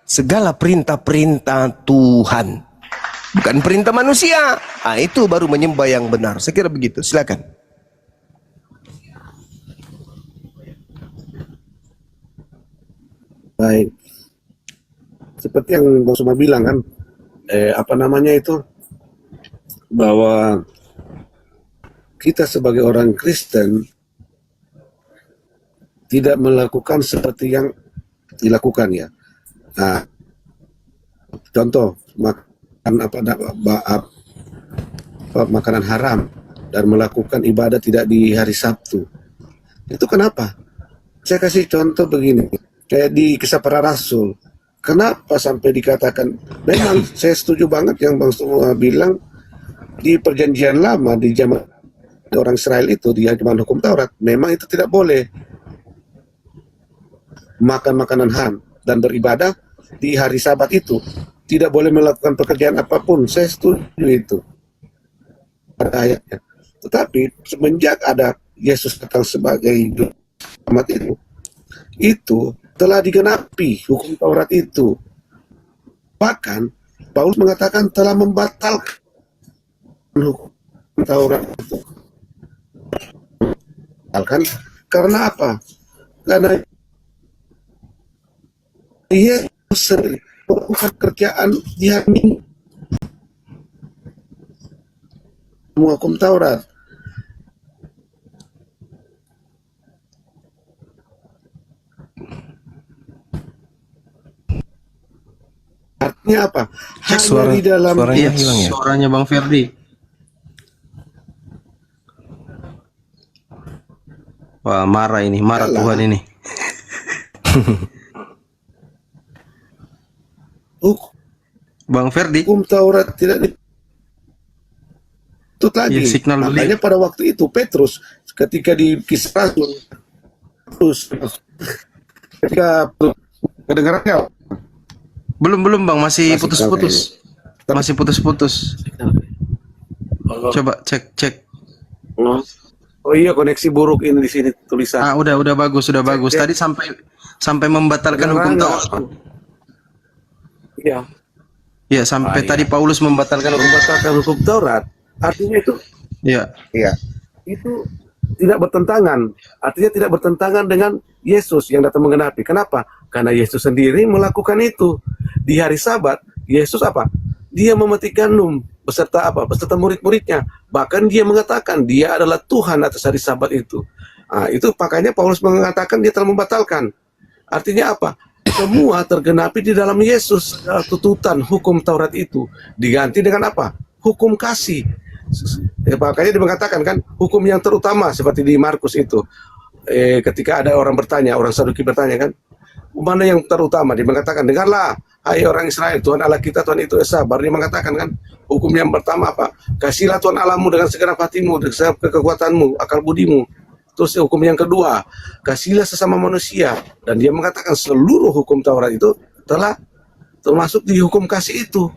segala perintah-perintah Tuhan. Bukan perintah manusia. Nah, itu baru menyembah yang benar. Saya kira begitu. Silakan. Baik. Seperti yang Bang Suma bilang kan, bahwa kita sebagai orang Kristen tidak melakukan seperti yang dilakukan ya. Nah, contoh makanan haram dan melakukan ibadah tidak di hari Sabtu. Itu kenapa? Saya kasih contoh begini, kayak di Kisah Para Rasul. Kenapa sampai dikatakan, memang saya setuju banget yang Bang Suma bilang, di perjanjian lama, di zaman orang Israel itu, di zaman hukum Taurat, memang itu tidak boleh makan makanan haram dan beribadah di hari Sabat itu. Tidak boleh melakukan pekerjaan apapun. Saya setuju itu. Ada ayatnya. Tetapi semenjak ada Yesus datang sebagai Selamat itu telah digenapi hukum Taurat itu. Bahkan Paulus mengatakan telah membatalkan hukum Taurat itu. Karena apa? Karena dia sering melakukan kerjaan di hari Minggu. Hukum Taurat. apa? Cek Hanya di dalam suaranya hilang ya. Suaranya Bang Ferdi. Wah, marah ini, marah Yalah. Tuhan ini. Bang Ferdi, Hukum Taurat tidak ditut lagi. ya, signal Makanya beli. pada waktu itu Petrus ketika di Kisah Rasul, terus ketika kedengarannya Belum Bang, masih Masih putus-putus. signal Masih putus-putus. Coba cek. oh iya koneksi buruk ini di sini tulisan. Ah, udah bagus, sudah bagus. Tadi sampai membatalkan hukum Taurat. Iya. Ya, sampai tadi Paulus membatalkan hukum. Membatalkan hukum Taurat artinya itu Ya, itu tidak bertentangan. Artinya tidak bertentangan dengan Yesus yang datang menggenapi. Kenapa? Karena Yesus sendiri melakukan itu. Di hari Sabat, Yesus apa? Dia memetik gandum beserta apa? Beserta murid-muridnya. Bahkan dia mengatakan dia adalah Tuhan atas hari Sabat itu. Nah, itu makanya Paulus mengatakan dia telah membatalkan. Artinya apa? Semua tergenapi di dalam Yesus. Tuntutan hukum Taurat itu diganti dengan apa? Hukum kasih. Makanya dia mengatakan kan hukum yang terutama seperti di Markus itu. Ketika ada orang bertanya, orang Saduki bertanya kan, mana yang terutama? Dia mengatakan, dengarlah, hai orang Israel, Tuhan Allah kita, Tuhan itu Esa. Baru dia mengatakan kan, hukum yang pertama apa? Kasihlah Tuhan Allahmu dengan segenap hatimu, dengan segenap kekuatanmu, akal budimu. Terus hukum yang kedua, kasihlah sesama manusia. Dan dia mengatakan seluruh hukum Taurat itu telah termasuk di hukum kasih itu.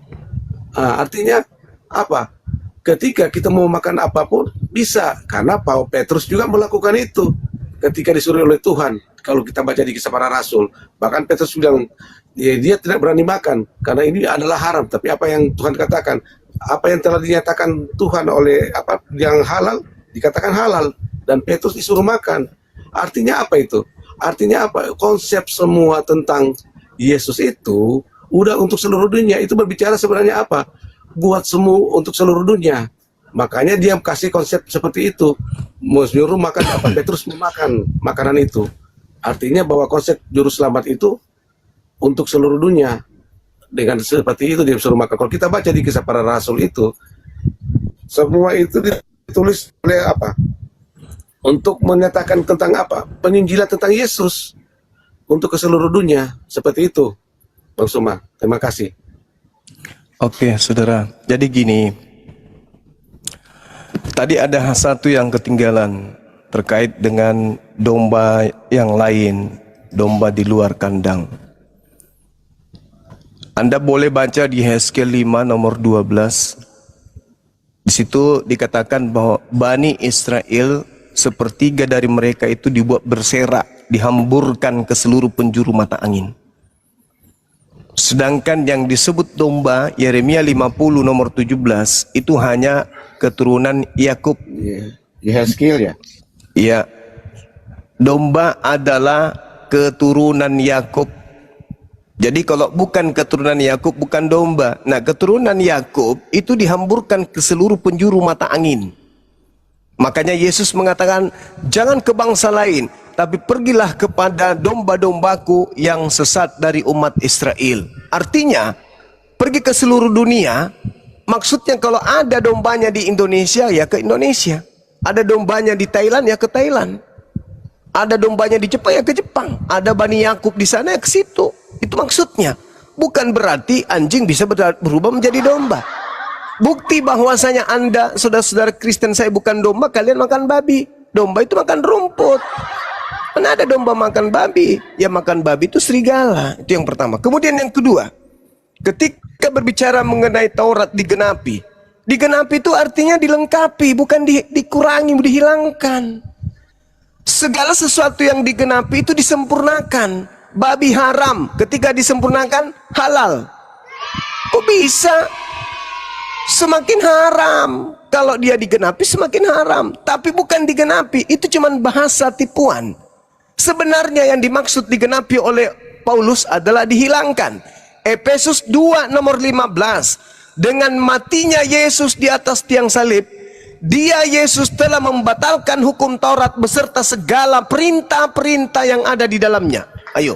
Artinya apa? Ketika kita mau makan apapun bisa, karena Petrus juga melakukan itu ketika disuruh oleh Tuhan. Kalau kita baca di Kisah Para Rasul, bahkan Petrus bilang dia tidak berani makan karena ini adalah haram. Tapi apa yang Tuhan katakan, apa yang telah dinyatakan Tuhan oleh apa yang halal dikatakan halal, dan Petrus disuruh makan. Artinya apa itu? Artinya apa? Konsep semua tentang Yesus itu udah untuk seluruh dunia. Itu berbicara sebenarnya apa? Buat semua untuk seluruh dunia. Makanya dia kasih konsep seperti itu, menyuruh makan apa? Petrus memakan makanan itu. Artinya bahwa konsep juru selamat itu untuk seluruh dunia. Dengan seperti itu dia suruh makan. Kalau kita baca di Kisah Para Rasul itu, semua itu ditulis oleh apa? Untuk menyatakan tentang apa? Penginjilan tentang Yesus untuk ke seluruh dunia. Seperti itu, Bang Suma. Terima kasih. Oke, saudara. Jadi gini, tadi ada satu yang ketinggalan terkait dengan domba yang lain, domba di luar kandang. Anda boleh baca di Hezkel 5 nomor 12. Di situ dikatakan bahwa Bani Israel sepertiga dari mereka itu dibuat berserak, dihamburkan ke seluruh penjuru mata angin. Sedangkan yang disebut domba, Yeremia 50 nomor 17, itu hanya keturunan Yakub. Yehezkiel ya? Ya, domba adalah keturunan Yakub. Jadi kalau bukan keturunan Yakub, bukan domba. Nah, keturunan Yakub itu dihamburkan ke seluruh penjuru mata angin. Makanya Yesus mengatakan, jangan ke bangsa lain, tapi pergilah kepada domba-dombaku yang sesat dari umat Israel. Artinya, pergi ke seluruh dunia, maksudnya kalau ada dombanya di Indonesia, ya ke Indonesia. Ada dombanya di Thailand, ya ke Thailand. Ada dombanya di Jepang, ya ke Jepang. Ada Bani Yakub di sana, ya ke situ. Itu maksudnya. Bukan berarti anjing bisa berubah menjadi domba. Bukti bahwasanya Anda, saudara-saudara Kristen, saya bukan domba, kalian makan babi. Domba itu makan rumput. Mana ada domba makan babi? Ya makan babi itu serigala. Itu yang pertama. Kemudian yang kedua, ketika berbicara mengenai Taurat digenapi. Digenapi itu artinya dilengkapi, bukan dikurangi, dihilangkan. Segala sesuatu yang digenapi itu disempurnakan. Babi haram, ketika disempurnakan halal. Kok bisa? Semakin haram. Kalau dia digenapi semakin haram. Tapi bukan digenapi, itu cuma bahasa tipuan. Sebenarnya yang dimaksud digenapi oleh Paulus adalah dihilangkan. Efesus 2 nomor 15. Dengan matinya Yesus di atas tiang salib, dia Yesus telah membatalkan hukum Taurat beserta segala perintah-perintah yang ada di dalamnya. Ayo.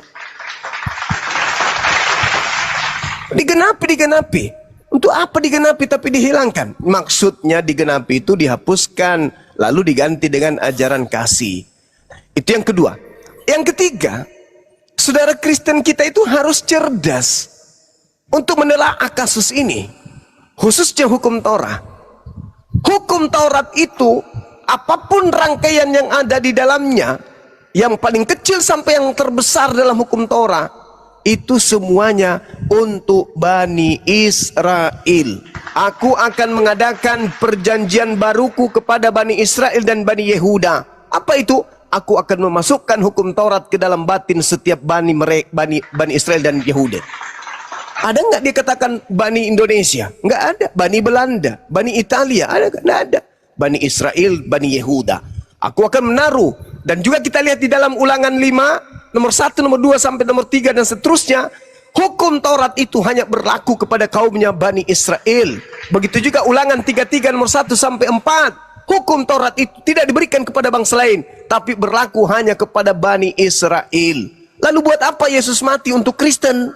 Digenapi. Untuk apa digenapi tapi dihilangkan? Maksudnya digenapi itu dihapuskan, lalu diganti dengan ajaran kasih. Itu yang kedua. Yang ketiga, saudara Kristen kita itu harus cerdas untuk menelaah kasus ini, khususnya hukum Taurat. Hukum Taurat itu, apapun rangkaian yang ada di dalamnya, yang paling kecil sampai yang terbesar dalam hukum Taurat, itu semuanya untuk Bani Israel. Aku akan mengadakan perjanjian baruku kepada Bani Israel dan Bani Yehuda. Apa itu? Aku akan memasukkan hukum Taurat ke dalam batin setiap Bani Israel dan Yehuda. Ada nggak dikatakan Bani Indonesia? Nggak ada. Bani Belanda, Bani Italia, ada nggak ada. Bani Israel, Bani Yehuda. Aku akan menaruh. Dan juga kita lihat di dalam Ulangan 5, nomor 1, nomor 2, sampai nomor 3, dan seterusnya. Hukum Taurat itu hanya berlaku kepada kaumnya Bani Israel. Begitu juga Ulangan 33, nomor 1 sampai 4. Hukum Taurat itu tidak diberikan kepada bangsa lain, tapi berlaku hanya kepada Bani Israel. Lalu buat apa Yesus mati untuk Kristen?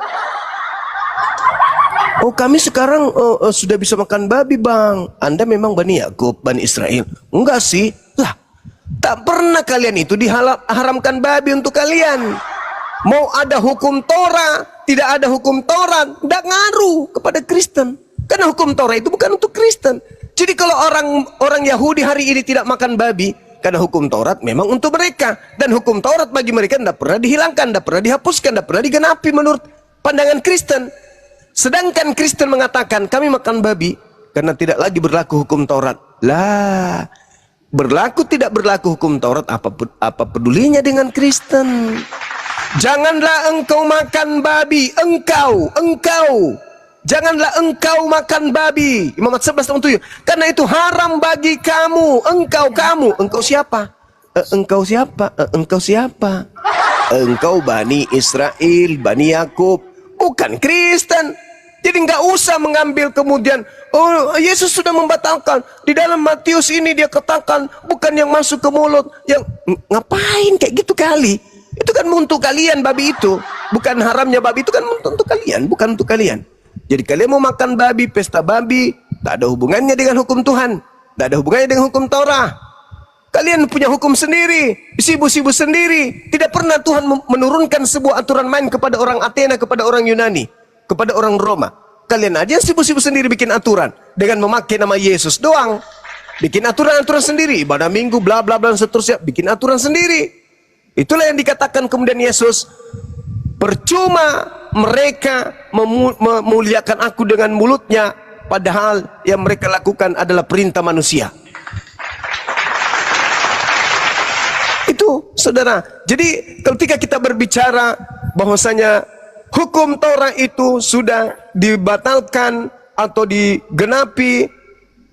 Oh, kami sekarang sudah bisa makan babi, Bang. Anda memang Bani Yakub, Bani Israel? Enggak sih. Lah, tak pernah kalian itu diharamkan babi untuk kalian. Mau ada hukum Taurat, tidak ada hukum Taurat, tidak ngaruh kepada Kristen. Karena hukum Taurat itu bukan untuk Kristen. Jadi kalau orang Yahudi hari ini tidak makan babi, karena hukum Taurat memang untuk mereka. Dan hukum Taurat bagi mereka tidak pernah dihilangkan, tidak pernah dihapuskan, tidak pernah digenapi menurut pandangan Kristen. Sedangkan Kristen mengatakan kami makan babi karena tidak lagi berlaku hukum Taurat. Lah, berlaku tidak berlaku hukum Taurat, apa pedulinya dengan Kristen? Janganlah engkau makan babi, engkau. Janganlah engkau makan babi. Imamat 11:7. Karena itu haram bagi kamu. Engkau siapa? Engkau siapa? Engkau siapa? Engkau Bani Israel, Bani Yakub, bukan Kristen. Jadi nggak usah mengambil kemudian, oh Yesus sudah membatalkan. Di dalam Matius ini dia katakan bukan yang masuk ke mulut, yang ngapain kayak gitu kali? Itu kan untuk kalian babi itu. Bukan haramnya babi itu kan untuk kalian, bukan untuk kalian. Jadi kalian mau makan babi, pesta babi, tak ada hubungannya dengan hukum Tuhan, tak ada hubungannya dengan hukum Taurat. Kalian punya hukum sendiri, sibuk-sibuk sendiri. Tidak pernah Tuhan menurunkan sebuah aturan main kepada orang Athena, kepada orang Yunani, kepada orang Roma. Kalian aja sibuk-sibuk sendiri bikin aturan dengan memakai nama Yesus doang. Bikin aturan-aturan sendiri, ibadah minggu, bla bla bla, dan seterusnya, bikin aturan sendiri. Itulah yang dikatakan kemudian Yesus, percuma mereka memuliakan aku dengan mulutnya, padahal yang mereka lakukan adalah perintah manusia. Itu, saudara. Jadi ketika kita berbicara bahwasanya hukum Taurat itu sudah dibatalkan atau digenapi,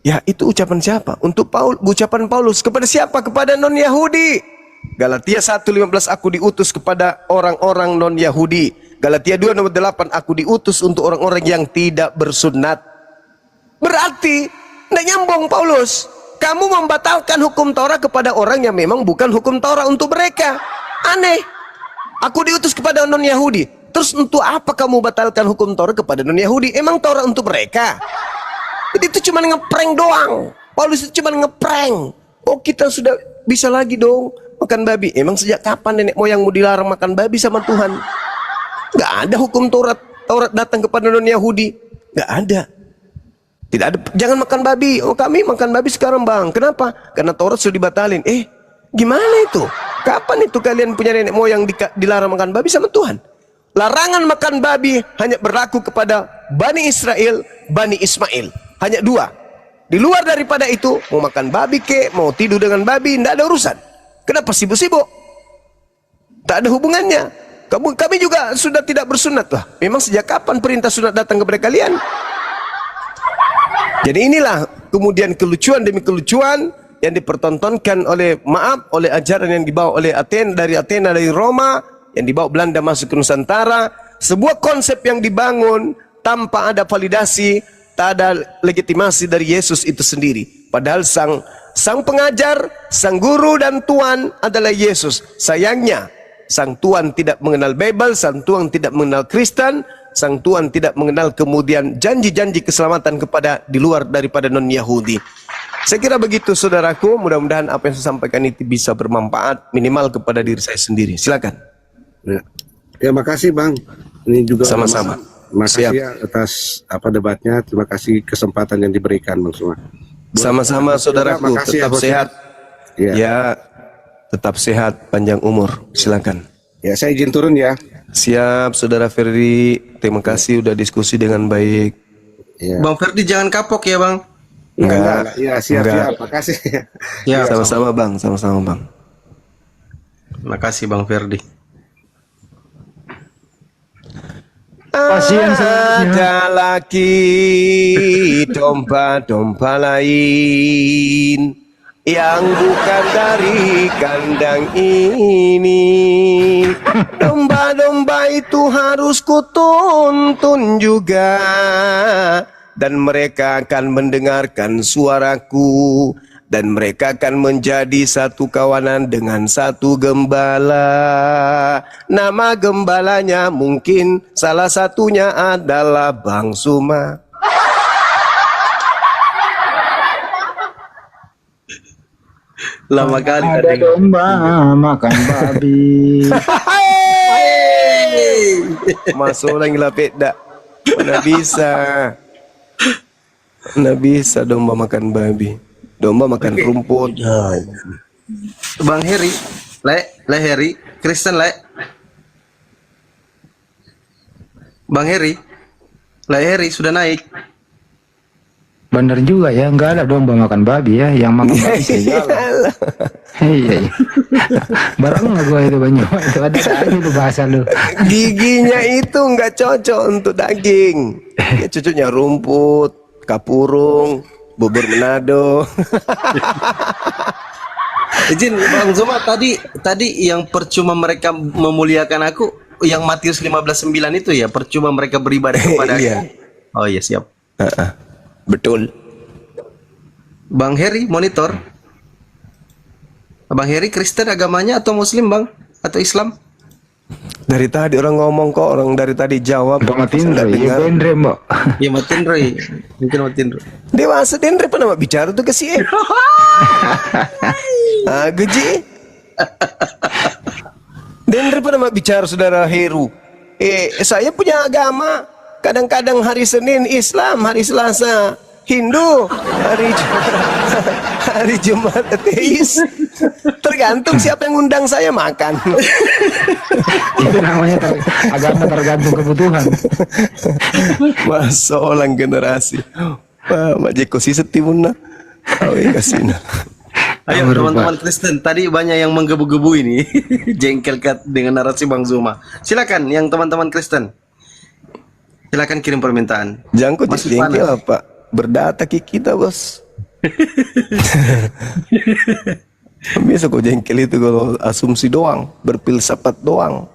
ya itu ucapan siapa? Untuk ucapan Paulus kepada siapa? Kepada non-Yahudi. Galatia 1:15, aku diutus kepada orang-orang non-Yahudi. Galatia 2:8, aku diutus untuk orang-orang yang tidak bersunat. Berarti tidak nyambung Paulus. Kamu membatalkan hukum Taurat kepada orang yang memang bukan hukum Taurat untuk mereka. Aneh. Aku diutus kepada non-Yahudi. Terus untuk apa kamu batalkan hukum Taurat kepada non-Yahudi? Emang Taurat untuk mereka? Jadi itu cuma ngeprank doang. Paulus itu cuma ngeprank. Oh, kita sudah bisa lagi dong makan babi. Emang sejak kapan nenek moyangmu dilarang makan babi sama Tuhan? Gak ada hukum Taurat datang kepada non-Yahudi. Gak ada. Tidak ada, jangan makan babi. Oh, kami makan babi sekarang, Bang. Kenapa? Karena Taurat sudah dibatalin. Gimana itu? Kapan itu kalian punya nenek moyang dilarang makan babi sama Tuhan? Larangan makan babi hanya berlaku kepada Bani Israel, Bani Ismail. Hanya dua. Di luar daripada itu, mau makan babi mau tidur dengan babi, tidak ada urusan. Kenapa sibuk-sibuk? Tak ada hubungannya. Kami juga sudah tidak bersunat lah. Memang sejak kapan perintah sunat datang kepada kalian? Jadi inilah kemudian kelucuan demi kelucuan yang dipertontonkan oleh ajaran yang dibawa oleh dari Athena, dari Roma, yang dibawa Belanda masuk ke Nusantara. Sebuah konsep yang dibangun tanpa ada validasi, tak ada legitimasi dari Yesus itu sendiri. Padahal sang pengajar, sang guru dan Tuhan adalah Yesus. Sayangnya sang Tuhan tidak mengenal Bible, sang Tuhan tidak mengenal Kristen, Sang Tuhan tidak mengenal kemudian janji-janji keselamatan kepada di luar daripada non-Yahudi. Saya kira begitu saudaraku, mudah-mudahan apa yang saya sampaikan itu bisa bermanfaat minimal kepada diri saya sendiri. Silakan. Ya, makasih Bang. Ini juga Sama-sama. Makasih ya atas debatnya. Terima kasih kesempatan yang diberikan Bang Suma. Sama-sama saudaraku, makasih tetap Bos, sehat. Ya. Ya, tetap sehat, panjang umur. Silakan. Ya, saya izin turun ya. Siap, Saudara Ferdi. Terima kasih udah diskusi dengan baik. Ya. Bang Ferdi jangan kapok ya Bang. Enggak. Ya, siap-siap. Makasih. Ya, Sama-sama Bang, sama-sama Bang. makasih Bang Ferdi. Pasien selanjutnya. Ada lagi domba-domba lain yang bukan dari kandang ini. Domba-domba itu harus kutuntun juga, dan mereka akan mendengarkan suaraku, dan mereka akan menjadi satu kawanan dengan satu gembala. Nama gembalanya mungkin salah satunya adalah Bang Suma. Lama kali Ada domba makan babi. Masuk lagi lapet dak. Mana bisa. Mana bisa domba makan babi. Domba makan rumput. Bang Heri, le Heri, Kristen le. Bang Heri, le Heri sudah naik. Bener juga ya, enggak ada domba makan babi ya, yang makan babi segala. Iya. Barang nggak gua itu banyak, itu ada aja itu bahasa lu. Giginya itu nggak cocok untuk daging. Ya cocoknya rumput, kapurung, bubur Manado. Izin Bang Zuma, tadi yang percuma mereka memuliakan aku, yang Matius 15:9 itu ya, percuma mereka beribadah kepada Iya. aku. Oh iya, siap. Betul. Bang Heri monitor. Bang Heri Kristen agamanya atau Muslim Bang? Atau Islam? Dari tadi orang ngomong kok, orang dari tadi jawab. Matin Saya nggak ya dengar. bendre mbak. Ya Matin Roy. Mungkin Matin Roy. Dewasa Dendre pernah bicara tuh ke si Geji. Dendre pernah bicara saudara Heru. Saya punya agama. Kadang-kadang hari Senin Islam, hari Selasa Hindu, hari Jumat ateis. Tergantung siapa yang undang saya makan. Itu namanya agama tergantung kebutuhan. Masolang generasi. Mak Jeko si setimuna. Awe kasina. Ayo teman-teman Kristen, tadi banyak yang menggebu-gebu ini. Jengkel dengan narasi Bang Zuma. Silakan yang teman-teman Kristen. Silakan kirim permintaan. Jangkut Masih jengkel panas. apa? Berdata ki kita bos. Biasa kok jengkel itu kalau asumsi doang, berfilsafat doang.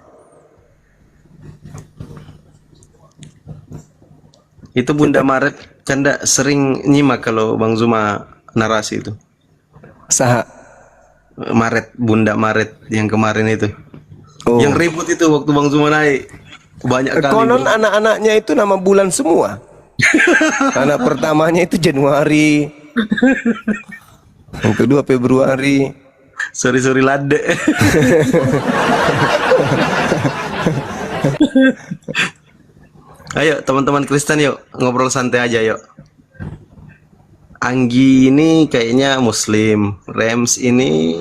Itu Bunda Maret canda sering nyimak kalau Bang Zuma narasi itu. Saha. Maret, Bunda Maret yang kemarin itu. Oh. Yang ribut itu waktu Bang Zuma naik. Banyak kali. Konon bro. anak-anaknya itu nama bulan semua. Anak pertamanya itu Januari. Yang kedua Februari. Sorry lade. Ayo teman-teman Kristen yuk ngobrol santai aja yuk. Anggi ini kayaknya Muslim, Rems ini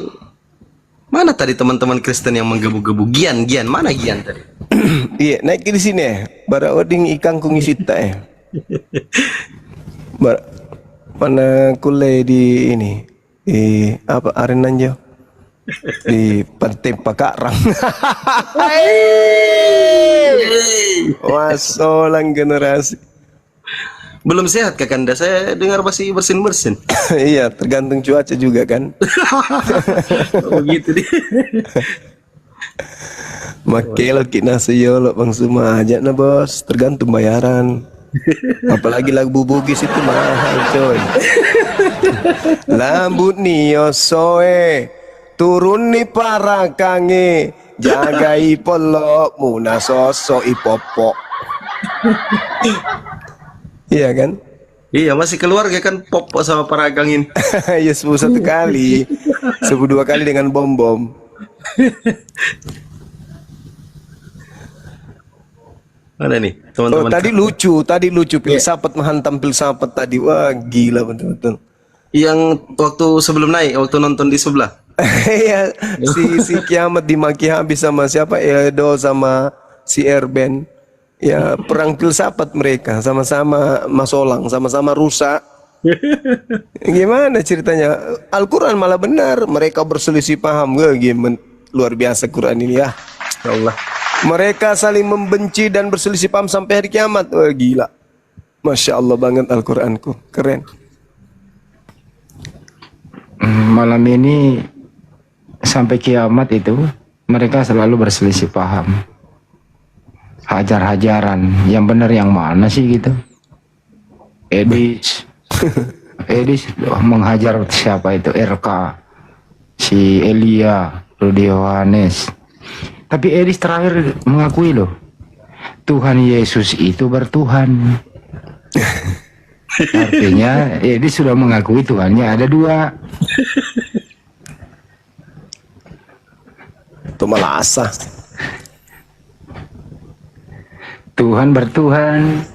mana tadi teman-teman Kristen yang menggebu-gebu? Gian mana Gian tadi? Iya, naik ke di sini. Bara oding ikan kungisita mana kule di ini. Di apa Arenanjo? Di Pantai Pakarang. Wasolang generasi. Belum sehat Kakanda, saya dengar masih bersin-bersin. Iya, tergantung cuaca juga kan. Oh gitu deh. Makelo kita seyolo Bang Suma aja na bos, tergantung bayaran. Apalagi lagu Bugis itu mahal coy. Lambut nio soe, turun ni para kange, jagai polok muna sosok ipopo. Iya kan? Iya, masih keluarga kan pop sama Paragang ini. Ya sebu satu kali, sebu dua kali dengan bom-bom. Mana nih, Oh, teman-teman? tadi lucu filsafat menghantam filsafat tadi. Wah, gila betul-betul. Yang waktu sebelum naik, waktu nonton di sebelah. Iya, si Kiamat dimaki habis sama siapa? Edo sama si Erben. Ya, perang filsafat mereka, sama-sama masolang, sama-sama rusak. Gimana ceritanya? Al-Quran malah benar, mereka berselisih paham. Gimana? Luar biasa Quran ini ya. Ya Allah. Mereka saling membenci dan berselisih paham sampai hari kiamat. Wah, gila. Masya Allah banget Al-Quranku. Keren. Malam ini sampai kiamat itu mereka selalu berselisih paham. Hajar-hajaran, yang benar yang mana sih gitu. Edis menghajar siapa itu, RK, si Elia, Rudi Yohanes. Tapi Edis terakhir mengakui loh, Tuhan Yesus itu bertuhan. Artinya Edis sudah mengakui Tuhannya ada dua. Itu malah asah. Tuhan bertuhan,